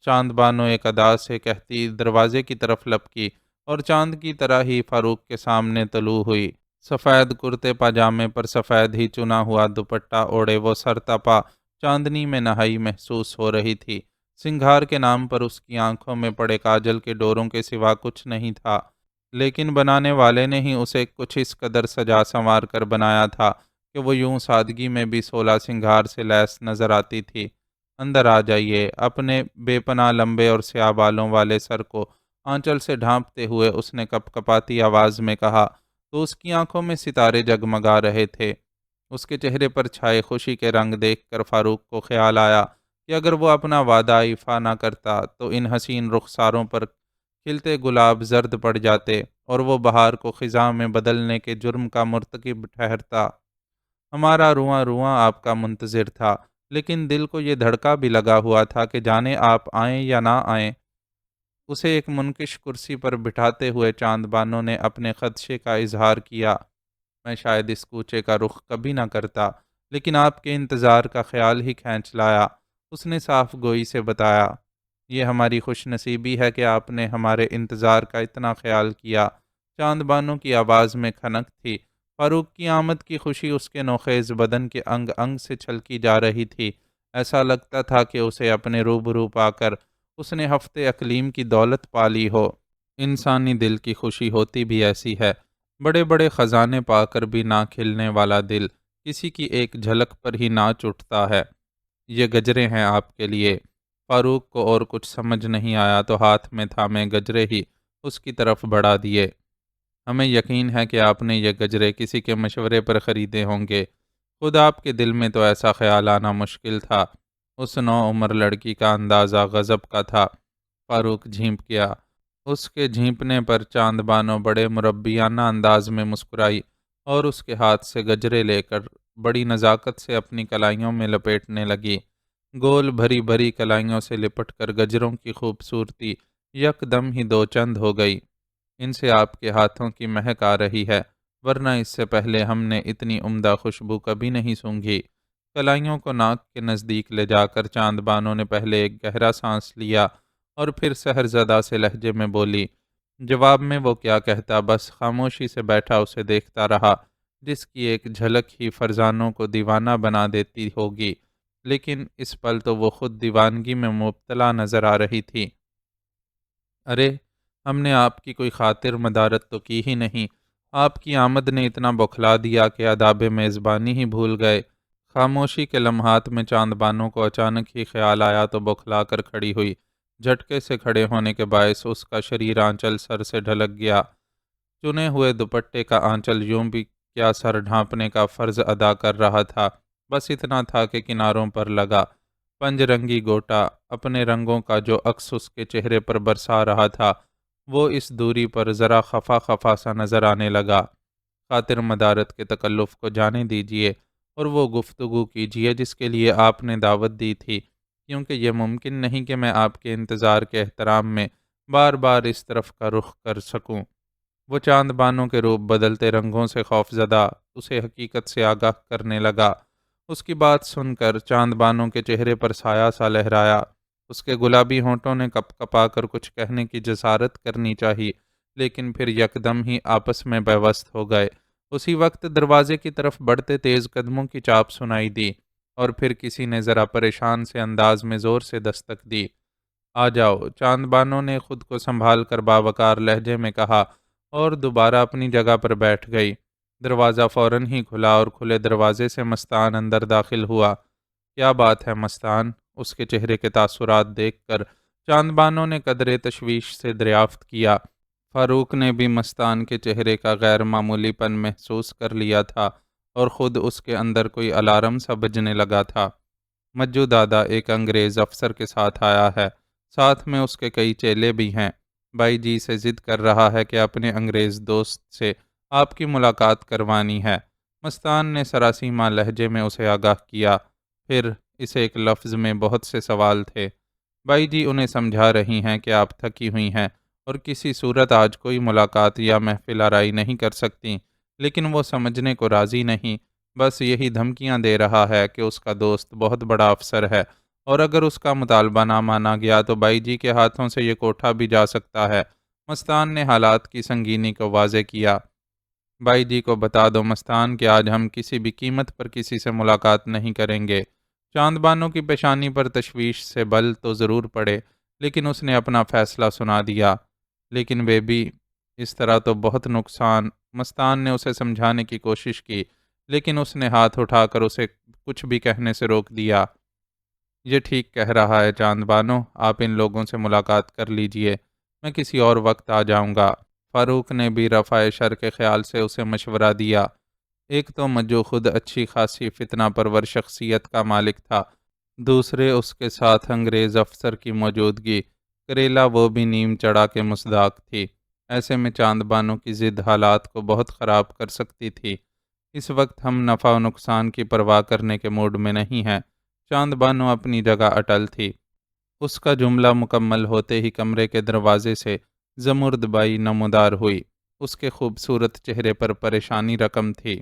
چاند بانو ایک ادا سے کہتی دروازے کی طرف لپکی اور چاند کی طرح ہی فاروق کے سامنے طلوع ہوئی۔ سفید کرتے پاجامے پر سفید ہی چنا ہوا دوپٹہ اوڑے وہ سرتپا چاندنی میں نہائی محسوس ہو رہی تھی۔ سنگھار کے نام پر اس کی آنکھوں میں پڑے کاجل کے ڈوروں کے سوا کچھ نہیں تھا، لیکن بنانے والے نے ہی اسے کچھ اس قدر سجا سنوار کر بنایا تھا کہ وہ یوں سادگی میں بھی 16 سنگھار سے لیس نظر آتی تھی۔ اندر آ جائیے۔ اپنے بے پناہ لمبے اور سیاہ بالوں والے سر کو آنچل سے ڈھانپتے ہوئے اس نے کپ کپاتی آواز میں کہا تو اس کی آنکھوں میں ستارے جگمگا رہے تھے۔ اس کے چہرے پر چھائے خوشی کے رنگ دیکھ کر فاروق کو خیال آیا کہ اگر وہ اپنا وعدہ ایفا نہ کرتا تو ان حسین رخساروں پر کھلتے گلاب زرد پڑ جاتے اور وہ بہار کو خزاں میں بدلنے کے جرم کا مرتکب ٹھہرتا۔ ہمارا رواں رواں آپ کا منتظر تھا، لیکن دل کو یہ دھڑکا بھی لگا ہوا تھا کہ جانے آپ آئیں یا نہ آئیں۔ اسے ایک منکش کرسی پر بٹھاتے ہوئے چاند بانو نے اپنے خدشے کا اظہار کیا، میں شاید اس کوچے کا رخ کبھی نہ کرتا لیکن آپ کے انتظار کا خیال ہی کھینچ لایا۔ اس نے صاف گوئی سے بتایا، یہ ہماری خوش نصیبی ہے کہ آپ نے ہمارے انتظار کا اتنا خیال کیا۔ چاند بانو کی آواز میں کھنک تھی۔ فاروق کی آمد کی خوشی اس کے نوخیز بدن کے انگ انگ سے چھلکی جا رہی تھی۔ ایسا لگتا تھا کہ اسے اپنے روبرو پا کر اس نے ہفتے اقلیم کی دولت پا لی ہو۔ انسانی دل کی خوشی ہوتی بھی ایسی ہے، بڑے بڑے خزانے پا کر بھی نہ کھلنے والا دل کسی کی ایک جھلک پر ہی ناچ اٹھتا ہے۔ یہ گجرے ہیں آپ کے لیے۔ فاروق کو اور کچھ سمجھ نہیں آیا تو ہاتھ میں تھامے گجرے ہی اس کی طرف بڑھا دیے۔ ہمیں یقین ہے کہ آپ نے یہ گجرے کسی کے مشورے پر خریدے ہوں گے، خود آپ کے دل میں تو ایسا خیال آنا مشکل تھا۔ اس نو عمر لڑکی کا اندازہ غضب کا تھا۔ فاروق جھینپ گیا۔ اس کے جھینپنے پر چاند بانو بڑے مربیانہ انداز میں مسکرائی اور اس کے ہاتھ سے گجرے لے کر بڑی نزاکت سے اپنی کلائیوں میں لپیٹنے لگی۔ گول بھری بھری کلائیوں سے لپٹ کر گجروں کی خوبصورتی یکدم ہی دو چند ہو گئی۔ ان سے آپ کے ہاتھوں کی مہک آ رہی ہے، ورنہ اس سے پہلے ہم نے اتنی عمدہ خوشبو کبھی نہیں سونگھی۔ کلائیوں کو ناک کے نزدیک لے جا کر چاند بانو نے پہلے ایک گہرا سانس لیا اور پھر سحرزدہ سے لہجے میں بولی۔ جواب میں وہ کیا کہتا، بس خاموشی سے بیٹھا اسے دیکھتا رہا، جس کی ایک جھلک ہی فرزانوں کو دیوانہ بنا دیتی ہوگی، لیکن اس پل تو وہ خود دیوانگی میں مبتلا نظر آ رہی تھی۔ ارے، ہم نے آپ کی کوئی خاطر مدارت تو کی ہی نہیں، آپ کی آمد نے اتنا بوکھلا دیا کہ آداب میزبانی ہی بھول گئے۔ خاموشی کے لمحات میں چاند بانو کو اچانک ہی خیال آیا تو بوکھلا کر کھڑی ہوئی۔ جھٹکے سے کھڑے ہونے کے باعث اس کا شریر آنچل سر سے ڈھلک گیا۔ چنے ہوئے دوپٹے کا آنچل یوں بھی کیا سر ڈھانپنے کا فرض ادا کر رہا تھا، بس اتنا تھا کہ کناروں پر لگا پنج رنگی گوٹا اپنے رنگوں کا جو عکس اس کے چہرے پر برسا رہا تھا، وہ اس دوری پر ذرا خفا خفا سا نظر آنے لگا۔ خاطر مدارت کے تکلف کو جانے دیجیے اور وہ گفتگو کیجیے جس کے لیے آپ نے دعوت دی تھی، کیونکہ یہ ممکن نہیں کہ میں آپ کے انتظار کے احترام میں بار بار اس طرف کا رخ کر سکوں۔ وہ چاند بانو کے روپ بدلتے رنگوں سے خوف زدہ اسے حقیقت سے آگاہ کرنے لگا۔ اس کی بات سن کر چاند بانو کے چہرے پر سایہ سا لہرایا۔ اس کے گلابی ہونٹوں نے کپ کپا کر کچھ کہنے کی جسارت کرنی چاہی، لیکن پھر یکدم ہی آپس میں پیوست ہو گئے۔ اسی وقت دروازے کی طرف بڑھتے تیز قدموں کی چاپ سنائی دی اور پھر کسی نے ذرا پریشان سے انداز میں زور سے دستک دی۔ آ جاؤ، چاند بانو نے خود کو سنبھال کر باوقار لہجے میں کہا اور دوبارہ اپنی جگہ پر بیٹھ گئی۔ دروازہ فوراً ہی کھلا اور کھلے دروازے سے مستان اندر داخل ہوا۔ کیا بات ہے مستان؟ اس کے چہرے کے تاثرات دیکھ کر چاند بانو نے قدرے تشویش سے دریافت کیا۔ فاروق نے بھی مستان کے چہرے کا غیر معمولی پن محسوس کر لیا تھا اور خود اس کے اندر کوئی الارم سا بجنے لگا تھا۔ مجو دادا ایک انگریز افسر کے ساتھ آیا ہے، ساتھ میں اس کے کئی چیلے بھی ہیں۔ بائی جی سے ضد کر رہا ہے کہ اپنے انگریز دوست سے آپ کی ملاقات کروانی ہے۔ مستان نے سراسیمہ لہجے میں اسے آگاہ کیا، پھر اس ایک لفظ میں بہت سے سوال تھے۔ بائی جی انہیں سمجھا رہی ہیں کہ آپ تھکی ہوئی ہیں اور کسی صورت آج کوئی ملاقات یا محفل آرائی نہیں کر سکتی، لیکن وہ سمجھنے کو راضی نہیں، بس یہی دھمکیاں دے رہا ہے کہ اس کا دوست بہت بڑا افسر ہے اور اگر اس کا مطالبہ نہ مانا گیا تو بائی جی کے ہاتھوں سے یہ کوٹھا بھی جا سکتا ہے۔ مستان نے حالات کی سنگینی کو واضح کیا۔ بائی جی کو بتا دو مستان کہ آج ہم کسی بھی قیمت پر کسی سے ملاقات نہیں کریں گے۔ چاند بانو کی پیشانی پر تشویش سے بل تو ضرور پڑے، لیکن اس نے اپنا فیصلہ سنا دیا۔ لیکن بیبی، اس طرح تو بہت نقصان۔ مستان نے اسے سمجھانے کی کوشش کی، لیکن اس نے ہاتھ اٹھا کر اسے کچھ بھی کہنے سے روک دیا۔ یہ ٹھیک کہہ رہا ہے چاند بانو، آپ ان لوگوں سے ملاقات کر لیجئے، میں کسی اور وقت آ جاؤں گا۔ فاروق نے بھی رفع شر کے خیال سے اسے مشورہ دیا۔ ایک تو مجو خود اچھی خاصی فتنہ پرور شخصیت کا مالک تھا، دوسرے اس کے ساتھ انگریز افسر کی موجودگی کریلا وہ بھی نیم چڑھا کے مصداق تھی۔ ایسے میں چاند بانو کی ضد حالات کو بہت خراب کر سکتی تھی۔ اس وقت ہم نفع و نقصان کی پرواہ کرنے کے موڈ میں نہیں ہیں۔ چاند بانو اپنی جگہ اٹل تھی۔ اس کا جملہ مکمل ہوتے ہی کمرے کے دروازے سے زمرد بائی نمودار ہوئی۔ اس کے خوبصورت چہرے پر پریشانی رقم تھی۔